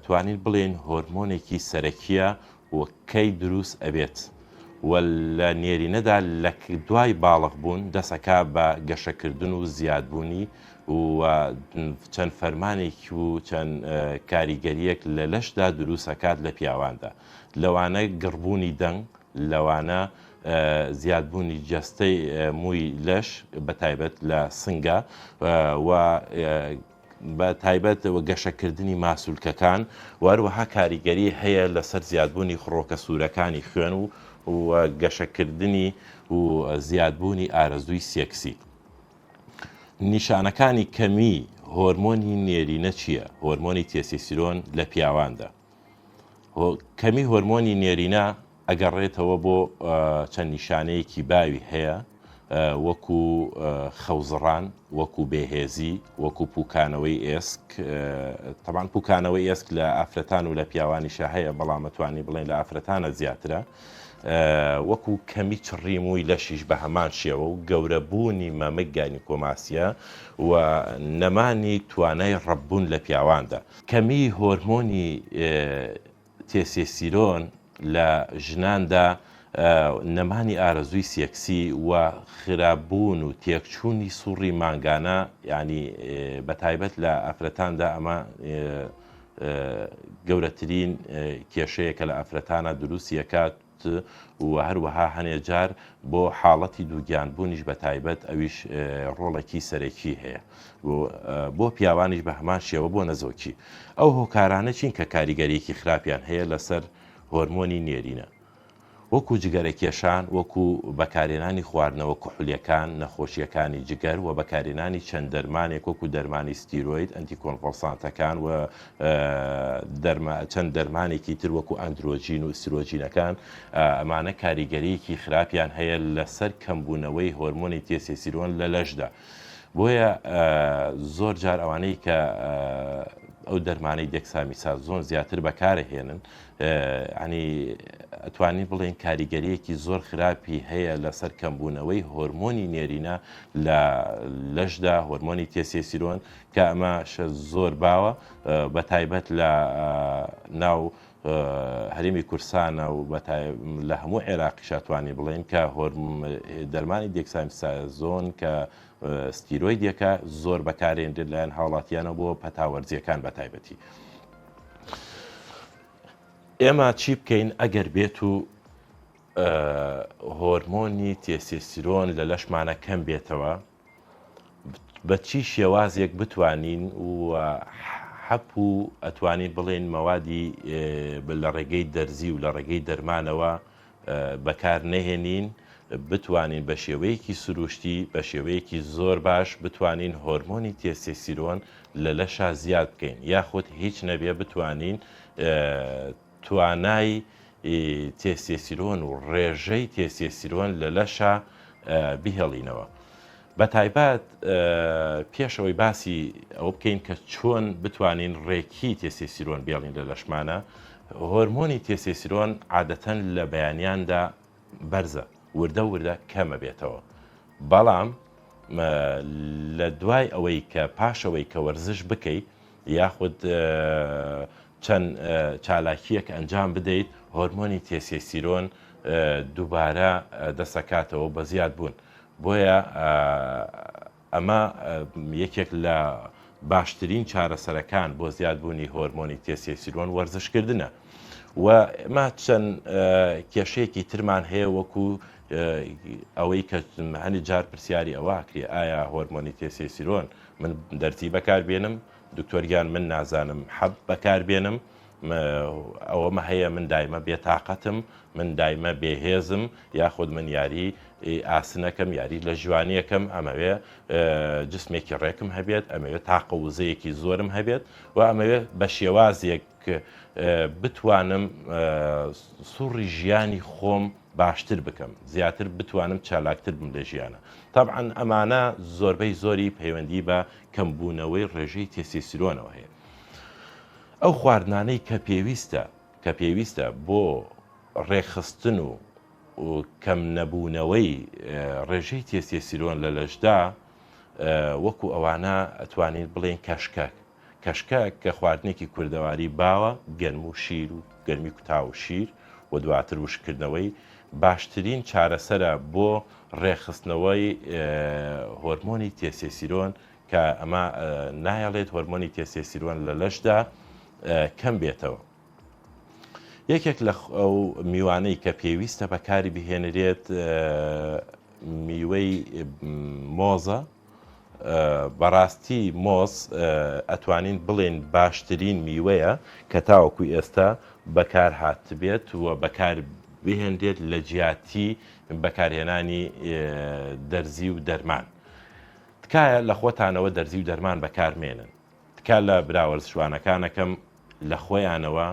توانین بڵێن هۆرمۆنێکی سەرەکیە و کەی دروست ئەبێت و لە نێرینەدا لە دوای باڵغ بوون دەسەکا بە گەشەکردن و زیادبوونی و چەند فەرمانێکی و چەند کاریگەریەک لە لەشدا دروستەکات لە پیاواندا لەوانە گڕبوونی دەنگ لەوانە زیادبوونی جەستەی مووی لەش بە تایبەت لە سنگە و بە تایبەت و گەشەکردنی ماسوولکەکان وەروەها کاریگەری هەیە لەسەر زیادبوونی خڕۆکە سوورەکانی خوێن و گەشەکردنی و زیادبوونی ئارەزووی سێکسی. نیشانەکانی کەمی هۆرمۆنی نێرینە چییە؟ هۆرمۆنی تێسیسیرۆن لە پیاواندا. کەمی هۆرمۆنی نێرینە ئەگەڕێتەوە بۆ چەند نیشانەیەکی باوی هەیە وەکو خەوزڕان، وەکو بێهێزی، وەکو پوکانەوەی ئێسک. تەبان پوکانەوەی ئێسک لە ئافرەتان و لە پیاوانیشە هەیە بەڵام مەتوانی بڵێن لە ئافرەتانە زیاترە. وەکو کەمی چڕی مووی لەشیش بە هەمان شێوە و گەورەبوونی مەمەک گاینیکۆماسیە و نەمانی توانای ڕەبوون لە پیاواندا. کەمی هۆرمۆنی تێسیسیرۆن لە ژناندا نەمانی ئارەزووی سێکسی و خراپبوون و تێکچوونی سوڕی مانگانە یعنی بە تایبەت لە ئافرەتاندا ئەمە گەورەترین کێشەیە کە لە ئافرەتانە دروستیەکات و هەروەها هەنێ جار بۆ حاڵەتی دووگیانبوونیش بە تایبەت ئەویش ڕۆڵێکی سەرەکی هەیە بۆ پیاوانیش بە هەمان شێوە بۆ نەزۆکی. ئەو هۆکارانە چین کە کاریگەریەکی خراپیان هەیە لەسەر هۆرمۆنی نێرینە وەکو جگەرە کێشان، وەکو بەکارێنانی خواردنەوە کوحولیەکان، نەخۆشیەکانی جگەر و بەکارێنانی چەند دەرمانێک وەکو دەرمانی ستیرۆید، ئەنتیکۆنڤەلسانتەکان و چەند دەرمانێکی تر وەکو ئەندرۆجین و ئیسترۆجینەکان ئەمانە کاریگەریەکی خراپیان هەیە لەسەر کەمبوونەوەی هۆرمۆنی تێسیسیرۆن لە لەشدا. بۆیە زۆر جار ئەوانەی کە ئەو دەرمانەی دێکسامیساز زۆن زیاتر بەکارهێنن ینی ئەتوانین بڵێن کاریگەریەکی زۆر خراپی هەیە لەسەر کەمبوونەوەی هۆرمۆنی نێرینە لە لەشدا هۆرمۆنی تێسیسیرۆن کە ئەمەش زۆر باوە بە تایبەت لە ناو هەرێمی کورسانە و لە هەموو عێراقیشا توانی بڵێن کە دەرمانی دێکسامیسازۆن کە ستیرۆیدێکە زۆر بەکارێنرێت لایەن هاوڵاتیانە بۆ پەتاوەرزیەکان بە تایبەتی. ئێمە چی بکەین ئەگەر بێت و هۆرمۆنی تێسیسیرۆن لە لەشمانە کەم بێتەوە بە چی شێوازێک بتوانین و حەپ و ئەتوانین بڵێن مەوادی لە ڕێگەی دەرزی و لە ڕێگەی دەرمانەوە بەکار نەهێنین بتوانین بە شێوەیەکی سروشتی بە شێوەیەکی زۆر باش بتوانین هۆرمۆنی تێسیسیرۆن لە لەشا زیاد بکەین یاخود هیچ نەبێ بتوانین توانای تێسێسیرۆن و ڕێژەی تێسێسیرۆن لە لەشە بهێڵینەوە. بە تایبەت پێشەوەی باسی ئەوە بکەین کە چۆن بتوانین ڕێکی تێسێسیرۆن بێڵین لە لەشمانە، هۆرمۆنی تێسێسیرۆن عادەتەن لە بەیانیاندا بەرزە، وردە کەمە بێتەوە. بەڵام لە دوای ئەوەی کە پاشەوەی کە وەرزش بکەیت یاخود چەند چالاکیەک ئەنجام بدەیت، هۆرمۆنی تێسێسیرۆن دووبارە دەسەکاتەوە بە زیاد بوون. بۆیە ئەمە یەکێک لە باشترین چارەسەرەکان بۆ زیادبوونی هۆرمۆنی تێسێسیرۆن وەرزشکردنە. و ئەمە چەند کێشەیەکی ترمان هەیە وەکو ئەوەی کە هەنی جار پرسیاری ئەوواکری ئایا هۆرمۆنی تێسێسیرۆن من دەرتی بەکاربێنم، دکتۆریان من نازانم حەب بەکاربێنم، ئەوەمە هەیە من دایمە بێتاقەتم، من دایمە بێهێزم، یاخود من یاری ئاسنەکەم، یاری لە ژوانیەکەم، ئەمەوێ جسمێکی ڕێکم هەبێت، ئەمەوێت تاقە وزەیەکی زۆرم هەبێت و ئەمەوێت بە شێوازێک بتوانم سوڕی ژیانی خۆم باشتر بکەم، زیاتر بتوانم چالاکتر بم لە ژیانە. طبعاً ئەمانە زۆربەی زۆری پەیوەندی بە کەمبوونەوەی ڕێژەی تێسێسیرۆنەوە هەیە. ئەو خواردنانەی کە پێویستە بۆ ڕێخستن و کەم نەبوونەوەی ڕێژەی تێسێسیرۆن لە لەشدا، وەکو ئەوانە ئەتوانین بڵێن کەشکەک کە خواردنێکی کوردەواری باوە، گەرم و شیر و گەرمی کوتاو و شیر و دواتر وشکردنەوەی باشترین چارەسەرە بۆ ڕێخستنەوەی هۆرمۆنی تێسێسیرۆن، کە ئەمە نایەڵێت هۆرمۆنی تێسێسیرۆن لە لەشدا کەم بێتەوە. یەکێک لە ئەو میوانەی کە پێویستە بەکاری بهێنرێت میوەی مۆزە. بەڕاستی مۆز ئەتوانین بڵێن باشترین میوەیە کە تاوەکو ئێستا بەکار هاتبێت و بەکار بهێنرێت لە جیاتی بەکارهێنانی دەرزی و دەرمان. تکایە لە خۆتانەوە دەرزی و دەرمان بەکارمێنن، تکا لە براوەرزشوانەکانەکەم لە خۆیانەوە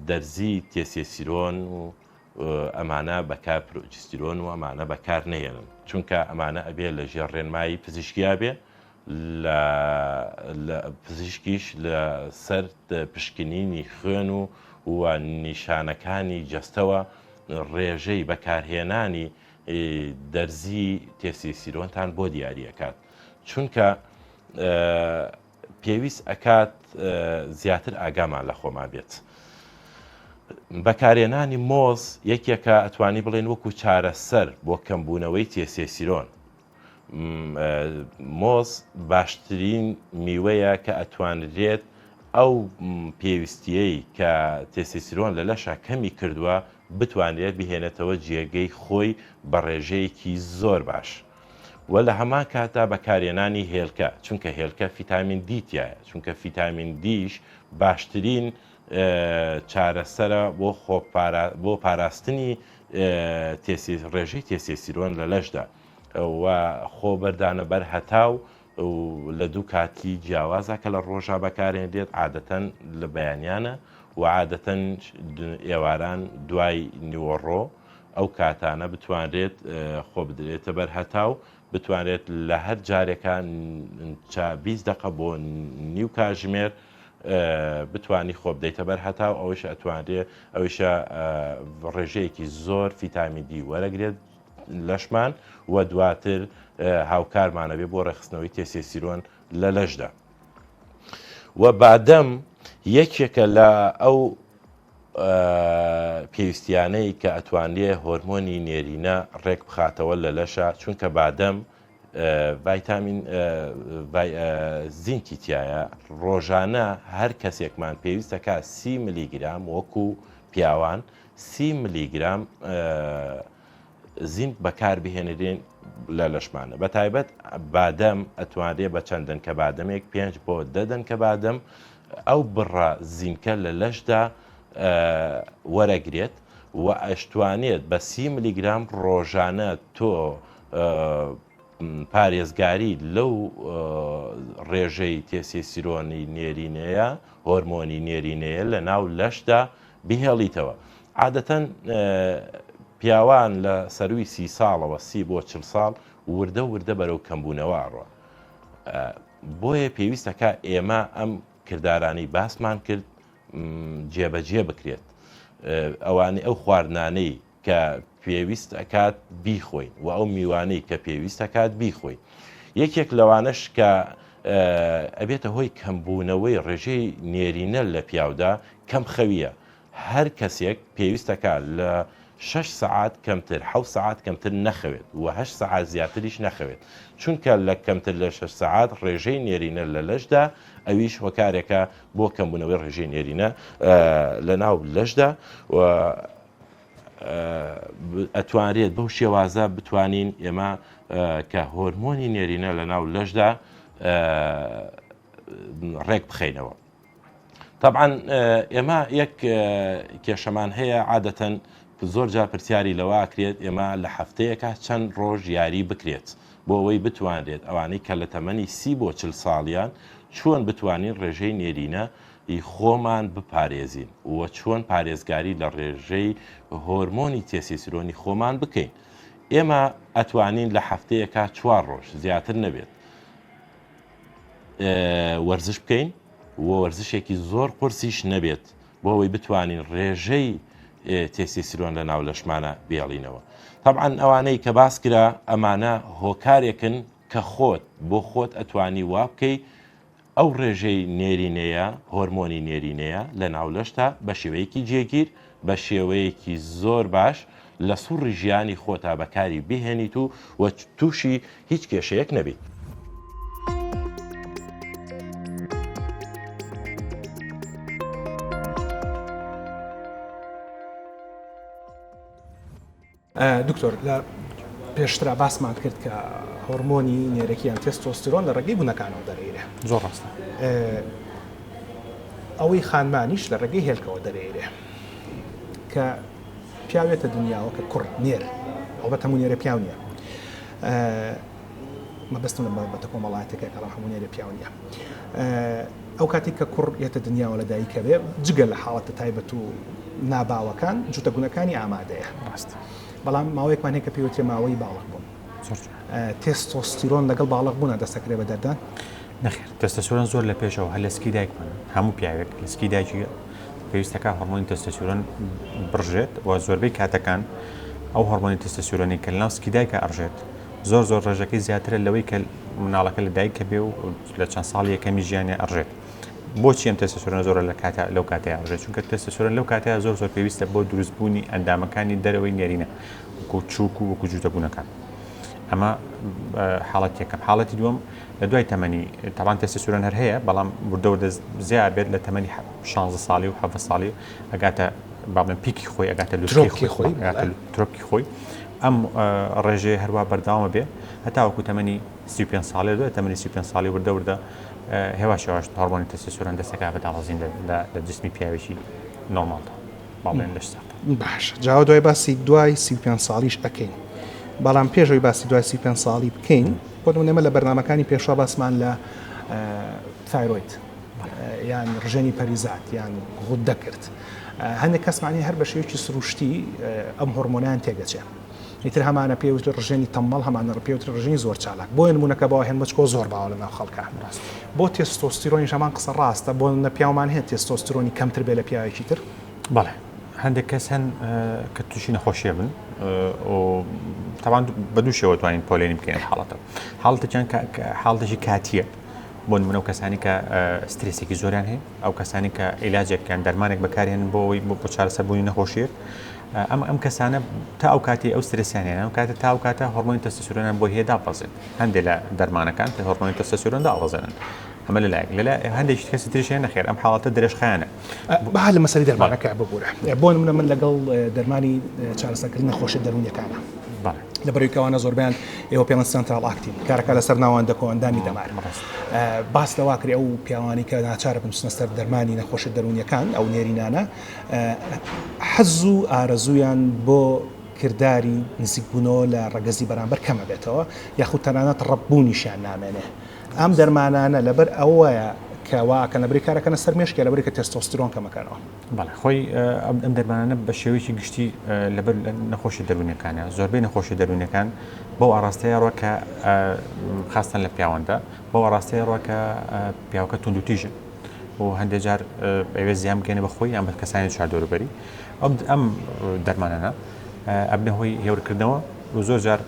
دەرزی تێسێسیرۆن و ئەمانە بەکار پرۆجستیرۆن و ئەمانە بەکار نێنن، چونکە ئەمانە ئەبێ لە ژێر ڕێنمایی پزیشکیا بێ، لە پزیشکیش لە سەر پشکنینی خوێن و نیشانەکانی جەستەوە ڕێژەی بەکارهێنانی دەرزی تێسێسیرۆنتان بۆ دیاریەکات، چونکە پێویست ئەکات زیاتر ئاگامان لە خۆمان بێت. بەکارهێنانی مۆز یەکێکە ئەتوانی بڵێن وەکو چارەسەر بۆ کەمبوونەوەی تێسێسیرۆن. مۆز باشترین میوەیە کە ئەتوانرێت ئەو پێویستیەی کە تێسێسیرۆن لە لەشە کەمی کردووە بتوانرێت بهێنێتەوە جێگەی خۆی بە ڕێژەیەکی زۆر باش. و لە هەمان کاتا بەکارهێنانی هێلکە، چونکە هێلکە ڤیتامین دی تایە، چونکە ڤیتامین دیش باشترین چارەسەرە بۆ پاراستنی ڕێژەی تێسێسیرۆن لە لەشدا و خۆ بەردانە بەر هەتاو لە دوو کاتی جیاوازە کە لە ڕۆژا بەکارهێنرێت، عادەتەن لە بەیانیانە و عادەتەن ئێواران دوای نیوەڕۆ ئەو کاتانە بتوانرێت خۆ بدرێتە بەر هەتاو، بتوانرێت لە هەر جارێکان 20 دقە بۆ نیو کاتژمێر بتوانی خۆ بدەیتە بەر هەتاو، ئەوش ئەتوانرێت ئەویشە ڕێژەیەکی زۆر ڤیتامین دی وەرەگرێت لەشمان و دواتر هاوکارمانە بێ بۆ ڕێخستنەوەی تێسێسیرۆن لە لەشدا. و بادەم یەکێکە لە ئەو پێویستیانەی کە ئەتوانێ هۆرمۆنی نێرینە ڕێک بخاتەوە لە لەشە، چونکە بادەم ڤایتامین زینکی تایە. ڕۆژانە هەر کەسێکمان پێویستەکە 30 ملیگرام وەکو پیاوان 30 ملیگرام زینک بەکار بهێنرێن لە لەشمانە. بە تایبەت بادەم ئەتوانرێ بە چەند دەنکە بادەمێک 5 بۆ 10 دەنکە بادەم ئەو بڕە زینکە لە لەشدا وەرەگرێت و ئەشتوانێت بە 30 ملیگرام ڕۆژانە تۆ پارێزگاری لەو ڕێژەی تێسێسیرۆنی نێرینەیە، هۆرمۆنی نێرینەیە لە ناو لەشدا بهێڵیتەوە عادەتەن پیاوان لە سەروی 30 ساڵەوە 30 بۆ 40 ساڵ وردە بەرەو کەمبوونەوە ئەڕۆ بۆیە پێویستەکە ئێمە ئەم کردارانی باسمان کرد جێبەجێ بکرێت ئەوانەی ئەو خواردنانەی کە پێویست ئەکات بیخۆین و ئەو میوانەی کە پێویست ئەکات بیخۆین یەکێک لەوانش کە ئەبێتە هۆی کەمبوونەوەی ڕێژەی نێرینە لە پیاودا کەم خەویە هەر کەسێک پێویستەکە لە 6 سعات کەمتر 7 سعات کەمتر نەخەوێت و 8 سعات زیاتریش نەخەوێت چونکە لە کەمتر لە 6 سعات ڕێژەی نێرینە لە لەشدا ئەویش هۆکارێکە بۆ کەمبوونەوەی ڕێژەی نێرینە لە ناو لەشدا و ئەتوانرێت بەو شێوازە بتوانین ئێمە کە هۆرمۆنی نێرینە لە ناو لەشدا ڕێک بخەینەوە طبعاً ئێمە یەک کێشەمان هەیە عادەتەن زۆر جا پرسیاری لەواکرێت ئێمە لە هەفتەیەکە چەند ڕۆژ یاری بکرێت بۆ ئەوەی بتوانرێت ئەوانەی کە لە تەمەنی 30 بۆ 40 ساڵیان چۆن بتوانین ڕێژەی نێرینە خۆمان بپارێزین و چۆن پارێزگاری لە ڕێژەی هۆرمۆنی تێسیسرۆنی خۆمان بکەین ئێمە ئەتوانین لە هەفتەیەکە 4 ڕۆژ زیاتر نەبێت وەرزش بکەین و وەرزشێکی زۆر قورسیش نەبێت بۆ ئەوەی بتوانین ڕێژەی تێسیسرۆن لە ناو لەشمانە بێڵینەوە طبعاً ئەوانەی کە باس کرا ئەمانە هۆکارێکن کە خۆت بۆ خۆت ئەتوانی وا بکەی ئەو ڕێژەی نێرینەیە هۆرمۆنی نێرینەیە لە ناولەشتا بە شێوەیەکی جێگیر بە شێوەیەکی زۆر باش لە سوڕی ژیانی خۆتا بەکاری بهێنیت و تووشی هیچ کێشەیەک نەبیت. دکتۆر لە پێشترا باسمان کرد کە هۆرمۆنی نێرەکییان تێستۆستیرۆن لە ڕێگەی بوونەکانەوە دەرێرە زۆر ڕاستە ئەوەی خانمانیش لە ڕێگەی هێلکەوە دەرێرێ کە پیاوێتە دنیاوە کە کوڕ نێر ئەوبەت هەموو نێرە پیاو نییە مەبەستم لە بەتە کۆمەڵایەتەکە کە هەموو نێرە پیاو نییە ئەو کاتی کە کوڕ یەتە دنیاوە لە دایکە بێ جگە لە حاڵەتە تایبەت و ناباوەکان جوتەگونەکانی ئامادەیە ڕاست بەڵام ماوەیەکمان هەیە کە پێوترێ ماوەی باڵغ بوون تێستۆستیرۆن لەگەڵ باڵغ بوونە دەستەکرێ بە دەردان نەخێر تێستۆستیرۆن زۆر لە پێشەوە هەر لەسکی دایکمان هەموو پیاوێک لەسکی دایکی پێویستەکە هۆرمۆنی تێستۆستیرۆن بڕژێت و زۆربەی کاتەکان ئەو هۆرمۆنی تێستۆستیرۆنی کە لەناو سکی دایکە ئەڕژێت زۆر ڕێژەکەی زیاترە لەوەی کە مناڵەکە لە دایکە بێ و لە چەند ساڵی یەکەمی ژیانە ئەڕژێت بۆچی ئەم تێستۆستیرۆن زۆر لەو کاتەیە ئەڕژێت چونکە تێستۆستیرۆن لەو کاتەیە زۆر پێویستە بۆ دروستبوونی ئەندامەکانی دەرەوەی نێرینە وەکو چووک و وەکو جوتەبوونەکان ئەمە حاڵەت یەکەم حاڵەتی دووەم لە دوای تەمەنی تاوان تێستۆستیرۆن هەر هەیە بەڵام وردە زیاد بێت لە تەمەنی 16 ساڵی و 7 ساڵی ئەگاتە بابلێن پیکی خۆی ئەگاتە لوسکی خۆی ترۆپکی خۆی ئەم ڕێژەیە هەروە بەرداوامە بێ هەتا وەکو تەمەنی 35 ساڵی دوای تەمەنی 35 ساڵی وردە هێوا شێواش هۆرمۆنی تێستۆستیرۆن دەستەکە بەداڵەزین لە جسمی پیاوێکی نۆرماڵدا باڵێن لە شتات باش جاوە دوای باسی دوای 35 ساڵیش ئەکەین بەڵام پێشەوەی باسی دوای 35 ساڵی بکەین بۆ نمونە لە بەرنامەکانی پێشوا باسمان لە تایرۆید یان ڕژێنی پەریزات یان غوت دەکرد هەندێک کەسمانی هەر بە شێوەیەکی سروشتی ئەم هۆرمۆنیان تێگەچێ ئیتر هەمانە پێوتر ڕژێنی تەمەڵ هەمانە پێوتر ڕژێنی زۆر چالاک بۆ نمونەکە بەوە هێن بچکۆ زۆر باوە لە ناو خەڵکە بۆ تێستۆستیرۆنی هەمان قسە ڕاستە بۆ نە پیاومان هەیە تێستۆستیرۆنی کەمتر بێ لە پیاوێکی تر بەڵێ هەندێک کەس هەن کە تووشی نەخۆشیە بن تاوان بە دوو شێوە توانین پۆلێنی بکەین حاڵەتەکان حاڵەتێکی کاتیە بۆ نمونە و کەسانی کە سترێسێکی زۆریان هەیە ئەو کەسانی کە عیلاجێکیان دەرمانێک بەکارهێنن بۆ ئەوەی بۆ چارەسەربوونی نەخۆشیێک ئەم کەسانە تا ئەو کاتی ئەو سترسیانیان ئەو کاتە تا ئەو کاتە هۆرمۆنی تێستۆستیرۆنیان بۆ هەیە داپەزێت هەندێک لە دەرمانەکان هۆرمۆنی تێستۆستیرۆن داوەزێنن ئەمە لەلایەک هەندێکی کەسی تریشیان نەخێر ئەم حاڵەتە درێژخایانە بەها لە مەسەری دەرمانەکە ببوورە بۆ نمونە من لەگەڵ دەرمانی چارەسەرکردنی نەخۆشی دەرونیەکانە لە بەرویکەوانە زۆربیان ئێوە پێڵەن سنترال ئاکتین کارەکە لەسەر ناوان دەکۆندامی دەمار باس لەواکرێ ئەو پیاوانی کە ناچارە بنووسنە سەر دەرمانی نەخۆشی دەرونیەکان ئەو نێرینانە حەز و ئارەزویان بۆ کردداری نزیکبوونەوە لە ڕەگەزی بەرامبەر کەمە بێتەوە یاخود تەنانەت ڕەبوونیشیان نامێنێ ئەم دەرمانانە لەبەر ئەوەیە کەواکە لەبری کارەکەنە سەر مێشکی لەبری کە تێستۆستیرۆن کەمەکانەوە. بەڵێ خۆی ئەم دەرمانانە بە شێوەیەکی گشتی لەبەر نەخۆشی دەروونەکانە زۆربەی نەخۆشی دەروونەکان بەو ئاراستەیە ڕۆکە خاستن لە پیاوەندە بەو ئاراستەیە ڕۆکە پیاوەکە توندوتیژن و هەندێک جار ئەوێ زیام بگەێنە بە خۆی یان بە کەسانی چاردۆروبەری ئەم دەرمانانە ئەبنە هۆی هێورکردنەوە و زۆر جار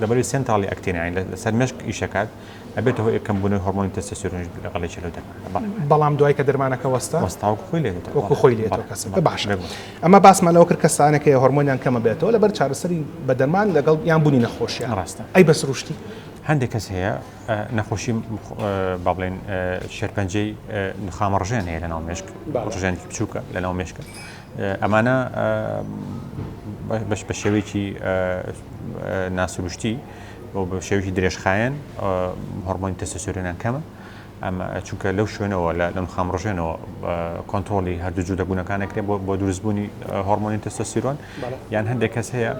لەبەری سنتاڵی ئەکتینین لەسەر مێشک ئیشەکات ئەبێتەوە یەکەمبوونەوەی هۆرمۆنی تەستۆستیرۆن لەقەڵێکی لەو دەرمانە. بەڵام دوای کە دەرمانەکە وەستا خۆی لێت وەکو خۆی لێتەوە کەس باش ئەمە باسمانەوە کرد کەسانێک هۆرمۆنیان کەمە بێتەوە لەبەر چارەسەری بە دەرمان لەگەڵ یان بوونی نەخۆشیە ڕاستە ئەی بەس ڕشتی هەندێک کەس هەیە نەخۆشی با بڵێن شێرپەنجەی نخامەڕژێن هەیە لە ناو مێشک ڕژێنێکی بچووکە لە ناو مێشکە ئەمانە بە شێوەیەکی ناسروشتی بە شێوەیەکی درێژخایەن هۆرمۆنی تەستۆستیرۆنیان کەمە ئەمە چونکە لەو شوێنەوە لە نخامڕژێنەوە کۆنتڕۆلی هەردوو جوودەبوونەکانێک بۆ دروستبوونی هۆرمۆنی تەستۆستیرۆن یان هەندێک کەس هەیە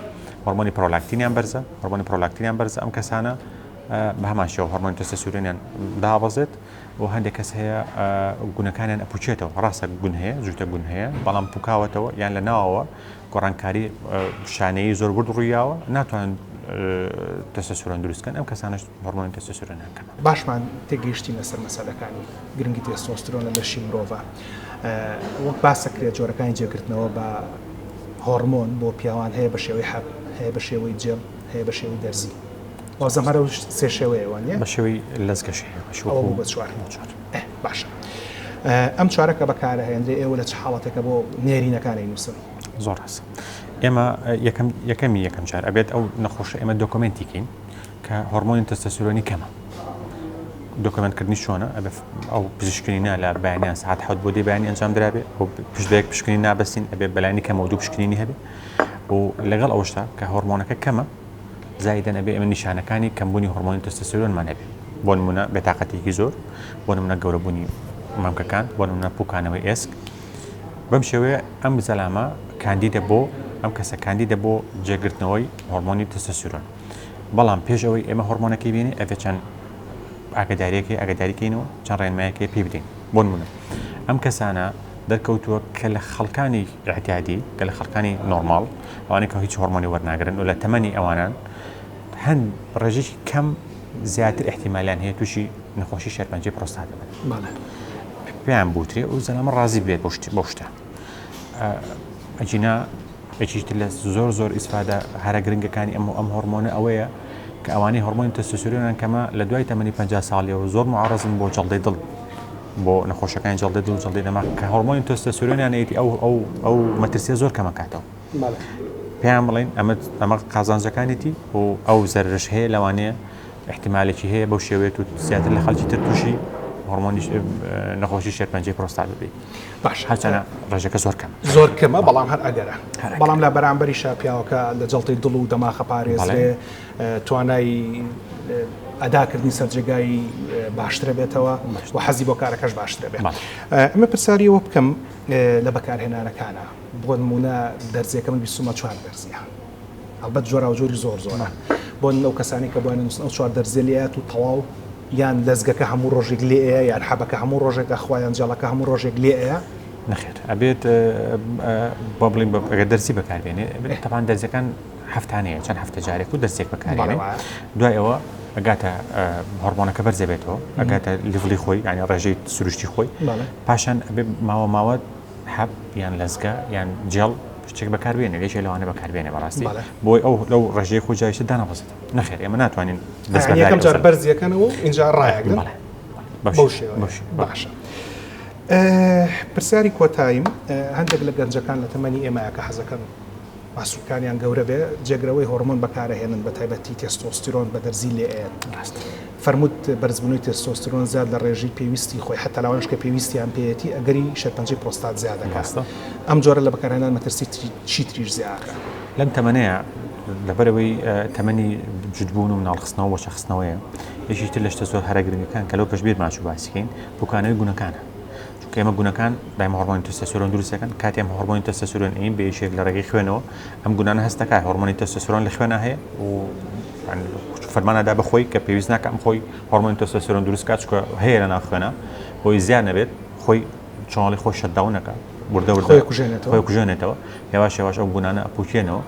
هۆرمۆنی پرۆلاکتینیان بەرزە هۆرمۆنی پرۆلاکتینیان بەرزە ئەم کەسانە بە هەمان شێوە هۆرمۆنی تەستۆستیرۆنیان دابەزێت و هەندێک کەس هەیە گونەکانیان ئەپوچێتەوە ڕاستە گون هەیە جوتە گون هەیە بەڵام پوکاوەتەوە یان لە ناوەوە گۆڕانکاری شانەیە زۆر برد ڕوویاوە ناتوانن تەستۆستیرۆن دروستکەن ئەم کەسانش هۆرمۆنی تەستۆستیرۆنیان کەمە. باشمان تێگەیشتی لەسەر مەسەلەکانی گرنگی تێستۆستیرۆن لە لەشی مرۆڤ وەک باسەکرێت جۆرەکانی جێگرتنەوە بە هۆرمۆن بۆ پیاوان هەیە بە شێوەی حەب هەیە بە شێوەی جێم هەیە بە شێوەی دەرزی وازەمەرە سێ شێوەیەوانە بە شێوەی لەزگەشی بە چوار باشە ئەم چارەکە بەکارە هێندێ ئێوە لە چ حاڵەتێکە بۆ نێرینەکانی نووسن زۆر ڕاست ئێمە یەکەم جار ئەبێت ئەو نەخۆشە ئێمە دۆکمنتیکەین کە هۆرمۆنی تەستۆستیرۆنی کەمە دۆکمنتکردنی چۆنە ئەو پزیشکینە لە بەیانیان ساعت حوت بۆ دێ بەیانی ئەنجام درابێ و پشتێک پشکنی نابەستین ئەبێ بەلایانی کەمە و دوو پشکنینی هەبێ و لەگەڵ ئەوشتا کە هۆرمۆنەکە کەمە زایدەن ئەبێ ئێمە نیشانەکانی کەمبوونی هۆرمۆنی تەستۆستیرۆنمان هەبێ بۆ نمونە بێتاقەتێکی زۆر بۆ نمونە گەورەبوونی مەمکەکان بۆ نمونە پوکانەوەی ئێسک بەم شێوەیە ئەم زەلامە کاندیدە بۆ ئەم کەسە کاندیدە بۆ جێگرتنەوەی هۆرمۆنی تەستۆستیرۆن بەڵام پێش ئەوەی ئێمە هۆرمۆنەکەی بینێ ئەبێ چەند ئاگاداریکەینەوە چەند ڕێنمایەکەی پێ بدەین بۆ نمونە ئەم کەسانە دەرکەوتووە کە لە خەڵکانی احتیادی کە لە خەڵکانی نۆرماڵ ئەوانەی کە هیچ هۆرمۆنی وەرناگرن و لە تەمەنی ئەوانان هەند ڕێژێکی کەم زیاتر احتیمالیان هەیە تووشی نەخۆشی شێرپەنجەی پرۆستات بن پێیان بوترێ و زەلامە ڕازی بێت بۆ شتە ئەجینا یەکیتر لە زۆر ئیسفادە هەرە گرنگەکانی ئەم هۆرمۆنە ئەوەیە کە ئەوانەی هۆرمۆنی تەستۆستیرۆنیان کەمە لە دوای تەمەنی 50 ساڵیەوە زۆر معارەزن بۆ جەڵدەی دڵ بۆ نەخۆشەکانی جەڵدەی دڵ جەڵدەی دەما کە هۆرمۆنی تەستۆستیرۆنیان ئەیتی ئەو مەترسیە زۆر کەمەکاتەوە پێیان بڵێن ئەمە قازانجەکانێتی و ئەو زەرش هەیە لەوانەیە احتیمالێکی هەیە بەو شێوێت و زیاتر لە خەڵکی تر تووشی هۆرمۆنی نەخۆشی شێرپەنجەی پرۆستات ببێت باش هەرچەنە ڕێژەکە زۆر کەمە بەڵام هەر ئەگەرە بەڵام لە بەرامبەریشە پیاوەکە لە جەڵتەی دڵ و دەماخە پارێزرێ توانای ئەداکردنی سەرجێگای باشترە بێتەوە و حەزی بۆ کارەکەش باشترە بێت ئەمە پرسیاریەوە بکەم لە بەکارهێنانەکانە بۆ نمونە دەرزیەکە من 24 دەرزیە ئەلبەت جۆرا و جۆری زۆرە بۆ ئەو کەسانی کە بۆیان ئەو 4 دەرزێلیات و تەواو یان لەزگەکە هەموو ڕۆژێک لێەیە یان حەبەکە هەموو ڕۆژێکە خوایان جەڵەکە هەموو ڕۆژێک لێەیە نەخێت ئەبێت بە بڵین ئەگەر دەرسی بەکاربێنێ تەپان دەرزەکان هەفتانەیە چەند هەفتە جارێک و دەستێک بەکارێنێ دوای ئەوە ئەگاتە هۆرمۆنەکە بەرزەبێتەوە ئەگاتە لیڤلی خۆی ینی ڕێژەی سروشتی خۆی پاشان ئەبێ ماوە حەب یان لەزگە یان جێڵ شتێک بەکاربێنێ لێشێ لەوانە بەکاربێنێ بەڕاستی بۆی ئەو لەو ڕێژەی خۆی جایشتە دانەبەزێت نەخێر ئێمە ناتوانین یەکەم جار بەرزیەکەنەوە اینجا ڕایەکەن باشە پرسیاری کۆتاییم هەندێک لە گەنجەکان لە تەمەنی ئێمەیە کە حەزەکەن ماسوولکانیان گەورە بێ جێگرەوەی هۆرمۆن بەکارەهێنن بە تایبەتی تێستۆستیرۆن بە دەرزی لێئێن فەرمووت بەرزبوونی تێستۆستیرۆن زیاد لە ڕێژی پێویستی خۆی حتا لەوانش کە پێویستیان پێیەتی ئەگەری شێرپەنجەی پرۆستات زیاد دەکات ئەم جۆرە لە بەکارهێنان مەترسی چی تریش زیادەکە لەم تەمەنەیە لەبەرەوەی تەمەنی جوتبوون و مناڵخستنەوە بۆ شەخستنەوەیە یەکیتر لە شتە زۆر هەرە گرنگەکان کە لەو پێشبیر ماچوو باسیکەین بووکانەوەی گونەکانە چونکە ئێمە گونەکان دایم هۆرمۆنی تەستۆستیرۆن دروستەکەن کاتی ئەم هۆرمۆنی تەستۆستیرۆن ئین بە یەکێک لە ڕێگەی خوێنەوە ئەم گونانە هەستەکە هۆرمۆنی تەستۆستیرۆن لە خوێنە هەیە و فەرمانەدا بەخۆی کە پێویست ناکەم خۆی هۆرمۆنی تێستۆستێرۆن دروست کات چکە هەیە لە ناو خوێنە بۆی زیان نەبێت خۆی چۆڵی خۆی شەتداونەکە خۆی کوژێنێتەوە هێواش هێواش ئەو گونانە ئەپوکێنەوە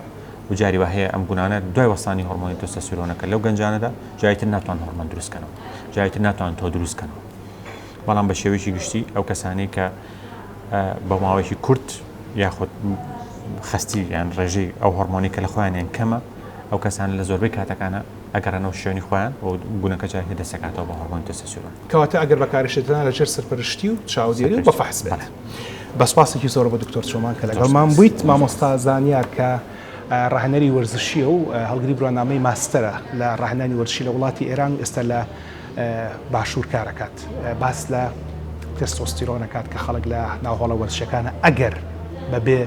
و جاری وە هەیە ئەم گونانە دوای وەستانی هۆرمۆنی تێستۆستێرۆنەکە لەو گەنجانەدا جایتر ناتوان هۆرمۆن دروستکەنەوە جایتر ناتوان تۆ دروستکەنەوە بەڵام بە شێوەیەکی گشتی ئەو کەسانەی کە بە ماوەیەکی کورت یاخود خستی یان ڕێژەی ئەو هۆرمۆنی کە لە خۆیانیان کەمە ئەو کەسان لە زۆربەی کاتەکانە ئەگەڕێنەوە شوێنی خۆیان و بوونەکە جارێ دەسەکاتەوە بە هۆرمۆنی تێستۆستێرۆن کەواتە ئەگەر بەکارشێتنا لەژێر سەرپەرشتی و چاودێری و بە فەحس بێت بەسپاسێکی زۆر بە دکتۆر چۆمان کە لەگەڵمان بوویت مامۆستا زانیار کە ڕاهنەری وەرزشیە و هەڵگری بڕوانامەی ماستەرە لە ڕاهنانی وەرزشی لە وڵاتی ئێران و ئێستا لە باشوور کارەکات باس لە تێستۆستێرۆنەکات کە خەڵک لە ناوهۆڵە وەرزشەکانە ئەگەر بەبێ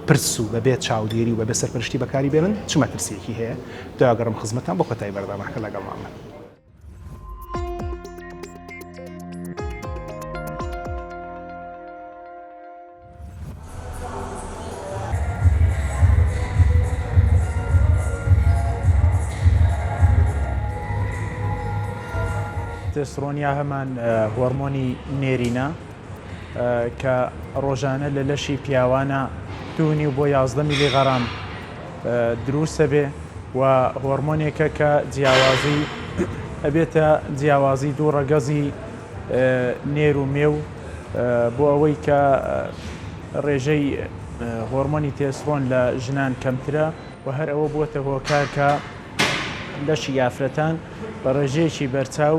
پرس و بەبێت چاودێری و بەبێ سەرپەرشتی بەکاری بێنن چ مەترسیەکی هەیە داگەڕم خزمەتان بۆ کۆتایی بەردەماکە لەگەڵمانە. تێستۆستێرۆنیا هەمان هۆرمۆنی نێرینە کە ڕۆژانە لە لەشی پیاوانە 2.5 بۆ 11 میلیغەرام دروستە بێ و هۆرمۆنێکە کە جیاوازی ئەبێتە جیاوازی دوو ڕەگەزی نێر و مێو بۆ ئەوەی کە ڕێژەی هۆرمۆنی تێستۆستێرۆن لە ژنان کەمترە و هەر ئەوە بووەتە هۆکار کە لەشی یافرەتان بە ڕێژەیەکی بەرچاو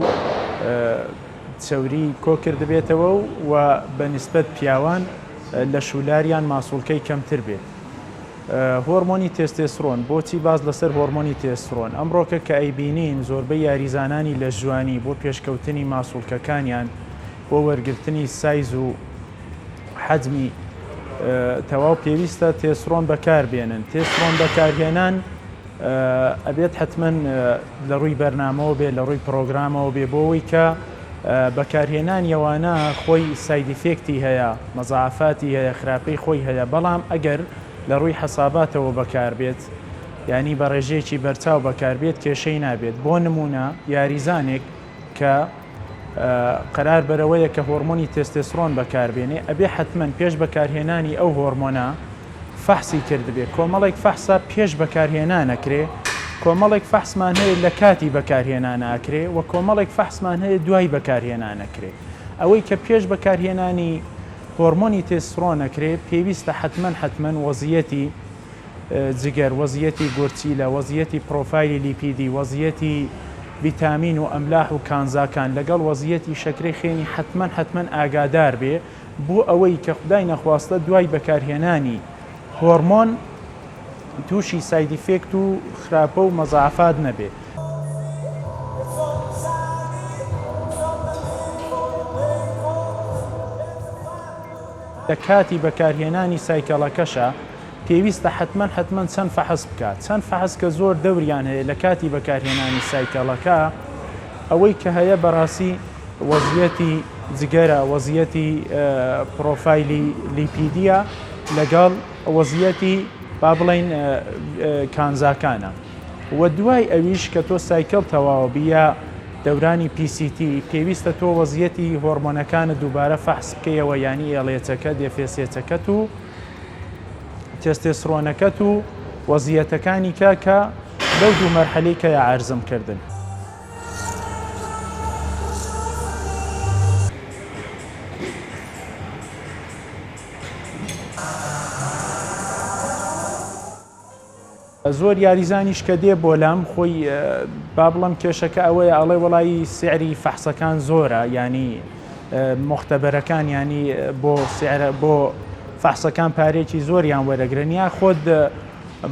چەوری کۆ کردبێتەوە و بە نیسبەت پیاوان لە شولاریان ماسوولکەی کەمتر بێت. هۆرمۆنی تێستۆستێرۆن بۆچی باز لەسەر هۆرمۆنی تێستۆستێرۆن ئەمڕۆکە کە ئەیبینین زۆربەی یاریزانانی لە ژوانی بۆ پێشکەوتنی ماسوولکەکانیان بۆ وەرگرتنی سایز و حەجمی تەواو پێویستە تێستۆستێرۆن بەکاربێنن. تێستۆستێرۆن بەکارهێنان ئەبێت حتمما لە ڕووی بەرنامەوە بێ لە ڕووی پرۆگرامەوە بێ بۆەوەی کە بەکارهێنان یەوانە خۆی سایدیفێکتی هەیە مەزاعفاتی هەیە خراپەی خۆی هەیە بەڵام ئەگەر لە ڕووی حەساباتەوە بەکاربێت ینی بە ڕێژەیەکی بەرچاو بەکاربێت کێشەی نابێت. بۆ نمونە یاریزانێک کە قەرار بەرەوەیە کە هۆرمۆنی تێستۆستێرۆن بەکاربێنێ ئەبێ حتمما پێش بەکارهێنانی ئەو هۆرمۆنە فەحسی کردبێت. کۆمەڵێک فەحسە پێش بەکارهێنانەکرێ کۆمەڵێک فەحسمان هەیە لە کاتی بەکارهێنانەکرێ و کۆمەڵێک فەحسمان هەیە دوای بەکارهێنانەکرێ. ئەوەی کە پێش بەکارهێنانی هۆرمۆنی تێستۆستێرۆنەکرێ پێویستە حتمما وەزیەتی جگەر وەزیەتی گورچیلە وەزیەتی پرۆفایلی لیپیدی وەزیەتی ڤیتامین و ئەملاح و کانزاکان لەگەڵ وەزیەتی شەکرەی خێنی حتمما ئاگادار بێ بۆ ئەوەی کە خودای نەخواستە دوای بەکارهێنانی هۆرمۆن تووشی سایدیفێکت و خراپە و مەزاعفات نەبێ. لە کاتی بەکارهێنانی سایکەڵەکەشە پێویستە حتمما چەند فەحس بکات. چەند فەحس کە زۆر دەوریان هەیە لە کاتی بەکارهێنانی سایکەڵەکە ئەوەی کە هەیە بەڕاستی وەزیەتی جگەرە وەزیەتی پرۆفایلی لیپیدیە لەگەڵ وەزیەتی با بڵین کانزاکانە و دوای ئەویش کە تۆ سایکل تەواو بیە دەورانی PCT پێویستە تۆ وەزیەتی هۆرمۆنەکانە دووبارە فەحس بکەیەوە ینی ئێڵێچەکە دێفێسێچەکەت و تێستۆستێرۆنەکەت و وەزیەتەکانی کە لەو دوو مەرحەلەی کە عەرزم کردن. زۆر یاریزانیش کە دێ بۆ لام خۆی با بڵم کێشەکە ئەوەیە ئەڵێ وەڵی سعری فەحسەکان زۆرە ینی مختەبەرەکان ینی بۆ فەحسەکان پارێکی زۆریان وەرەگرنیا خۆت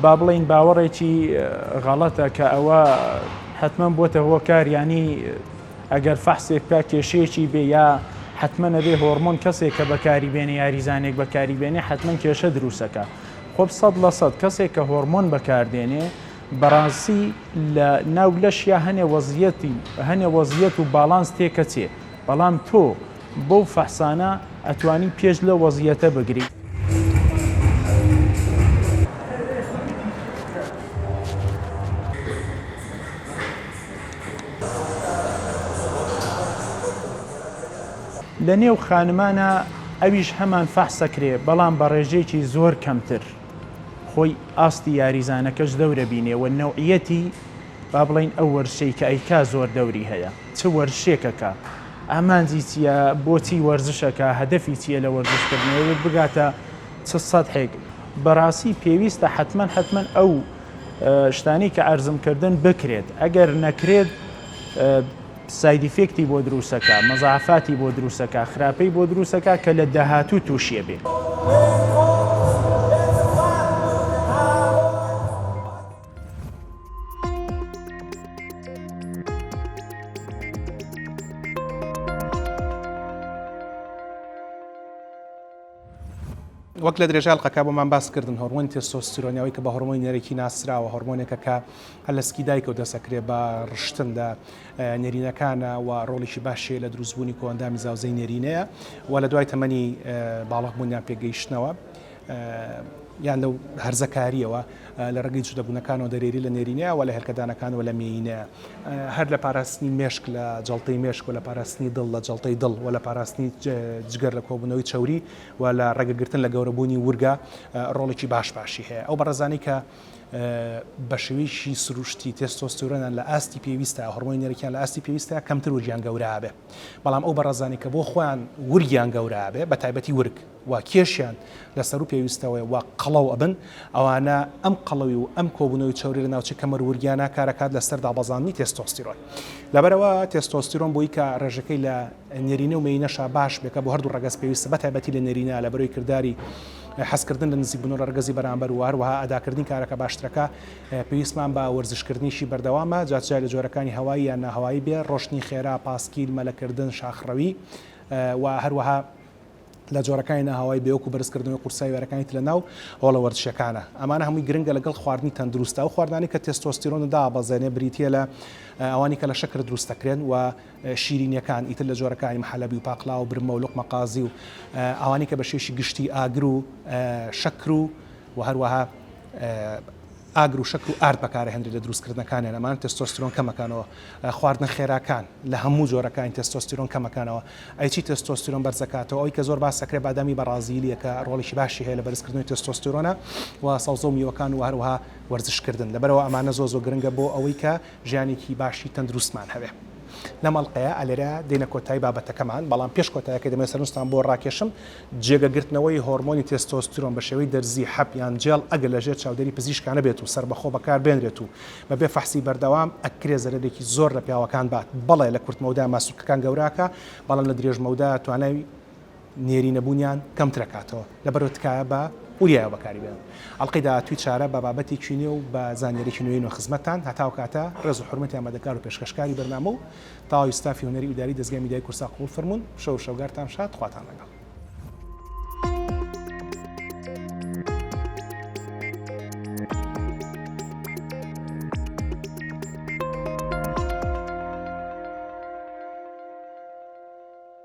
با بڵین باوەڕێکی غەڵەتە کە ئەوە حتمما بۆتە هۆکار ینی ئەگەر فەحسێک کا کێشەیەکی بێ یا حتمما نەبێ هۆرمۆن کەسێک کە بەکاری بێنێ یاریزانێک بەکاری بێنێ حتمما کێشە دروستەکە. خۆب 100% کەسێک کە هۆرمۆن بەکاردێنێ بەڕاستی لە ناو لەشیا هەنێ وەزیەت و باڵانس تێکەچێ بەڵام تۆ بۆ فەحسانە ئەتوانی پێش لە وەزیەتە بگری. لە نێو خانمانە ئەویش هەمان فەحسەکرێ بەڵام بە ڕێژەیەکی زۆر کەمتر خۆی ئاستی یاریزانەکەش دەورە بینێەوە نەوعەتی با بڵین ئەو وەرشەی کە ئەیکا زۆر دەوری هەیە چ وەرشێکەکە ئامانجی چیە بۆچی وەرزشەکە هەدەفی چیە لە وەرزشکردنەوە بگاتە چ سەدحێک بەڕاستی پێویستە حتمما ئەو شتانی کە ئەرزمکردن بکرێت ئەگەر نەکرێت سایدیفێکتی بۆ دروستەکە مەزافاتی بۆ دروستەکە خراپەی بۆ دروستەکە کە لە داهاتوو تووشیە بێ. وەک لە درێژال قەکە بۆمان باسکردن هۆرمۆنی تێستۆستیرۆنیەوەی کە بە هۆرمۆنی نەرێکی ناسراوە هۆرمۆنێکە کە هەر لە سکی دایکە و دەسەکرێت بە ڕشتندا نێرینەکانە و ڕۆڵێکی باشێ لە دروستبوونی کۆئەندامی زاوزەی نێرینەیە و لە دوای تەمەنی باڵغبوونیان پێگەیشتنەوە یان لەو هەرزەکاریەوە لە ڕێگەی جودەبوونەکانەوە دەرێری لە نێرینەیە و لە هێلکەدانەکانەوە لە مێینەیە هەر لە پاراستنی مێشک لە جەڵتەی مێشک و لە پاراستنی دڵ لە جەڵتەی دڵ و لە پاراستنی جگەر لە کۆبوونەوەی چەوری و لە ڕێگەگرتن لە گەورەبوونی ورگە ڕۆڵێکی باشی هەیە ئەو بەڕێزانی کە بە شێوەیەکی سروشتی تێستۆستیرۆنیان لە ئاستی پێویستە هۆرمۆنی نەرێکیان لە ئاستی پێویستە کەمتر ورگیان گەورە بێ بەڵام ئەو بەڕێزانی کە بۆ خۆیان ورگیان گەورە بێ بە تایبەتی ورگ و کێشیان لەسەر و پێویستەوەی و قەڵەو ئەبن ئەوانە ئەم قەڵەوی و ئەم کۆبوونەوەی چاوری لە ناوچە کەمەر ورگیانە کارەکات لەسەر دابەزاندنی تێستۆستیرۆن لەبەرەوە تێستۆستیرۆن بۆی کە ڕێژەکەی لە نێرینە و مێینەشا باش بێکە بۆ هەردوو ڕەگەز پێویستە بە تایبەتی لە نێرینە لە بەرەوەی کردداری حەزکردن لە نزیکبوون و ڕەگەزی بەرامبەر و هەروەها ئەداکردنی کارەکە باشترەکە پێویستمان بە وەرزشکردنیشی بەردەوامە جاچای لە جۆرەکانی هەوایی یان ناهەوایی بێ ڕۆشنی خێرا پاسکیل مەلەکردن شاخڕەوی و هەروەها لە جۆرەکانی ناهەوای بێوەکو بەرزکردنەوەی قورسای وێرەکانی لە ناو هۆڵە وەرزشەکانە ئەمانە هەمووی گرنگە لەگەڵ خواردنی تەندروستە و خواردانی کە تێستۆستیرۆندا بەزێنێ بریتە لە ئەوانی کە لە شەکر دروستەکرێن و شیرینیەکان ئیتر لە جۆرەکانی مەحەلەبی و پاقلا و برمە و لوقمە قازی و ئەوانی کە بە شێشی گشتی ئاگر و شەکر و هەروەها ئاگر و شەکر و ئارد بەکارە هێنری لە دروستکردنەکانیان ئەمان تێستۆستیرۆن کەمەکانەوە خواردن خێراکان لە هەموو جۆرەکانی تێستۆستیرۆن کەمەکانەوە ئەیچی تێستۆستیرۆن بەرزەکاتەوە ئەوی کە زۆر باسەکرێ بادامی بەڕازیلیە کە ڕۆڵێکی باشی هەیە لە بەرزکردنەوەی تێستۆستیرۆنە و سەوزە و میوەکان و هەروەها وەرزشکردن لەبەرەوە ئەمانە زۆر گرنگە بۆ ئەوەی کە ژیانێکی باشی تەندروستمان هەبێ لە مەڵقەیە ئەلێرە دێنە کۆتایی بابەتەکەمان بەڵام پێش کۆتایەکە دەمێت سەرنووسان بۆ ڕاکێشم جێگەگرتنەوەی هۆرمۆنی تێستۆستیرۆن بە شێوەی دەرزی حەپ یان جێڵ ئەگەر لەژێر چاودێری پزیشکانە بێت و سەربەخۆ بەکار بێنرێت و بەبێ فەحسی بەردەوام ئەکرێ زەرێکی زۆر لە پیاوەکان بات بەڵێ لە کورتمەودا ماسوولکەکان گەوراکە بەڵام لە درێژمەودا توانای نێرینەبوونیان کەمترەکاتەوە لەبەرەوە تکایە بە وریایە بەکاری بێن ئەڵلقەی داهاتووی چارە بە بابەتی کوێنێ و بە زانیاریی نوێن و خزمەتتان هەتاو کاتە ڕێز و حورمەتی ئامادەکار و پێشکەشکاری بەرنامە و تاوای ستافی هونەری ئیداری دەزگای میدیای کورسا قوڵ فەرموون شەو شەوگارتان شاد خواتان لەگەڵ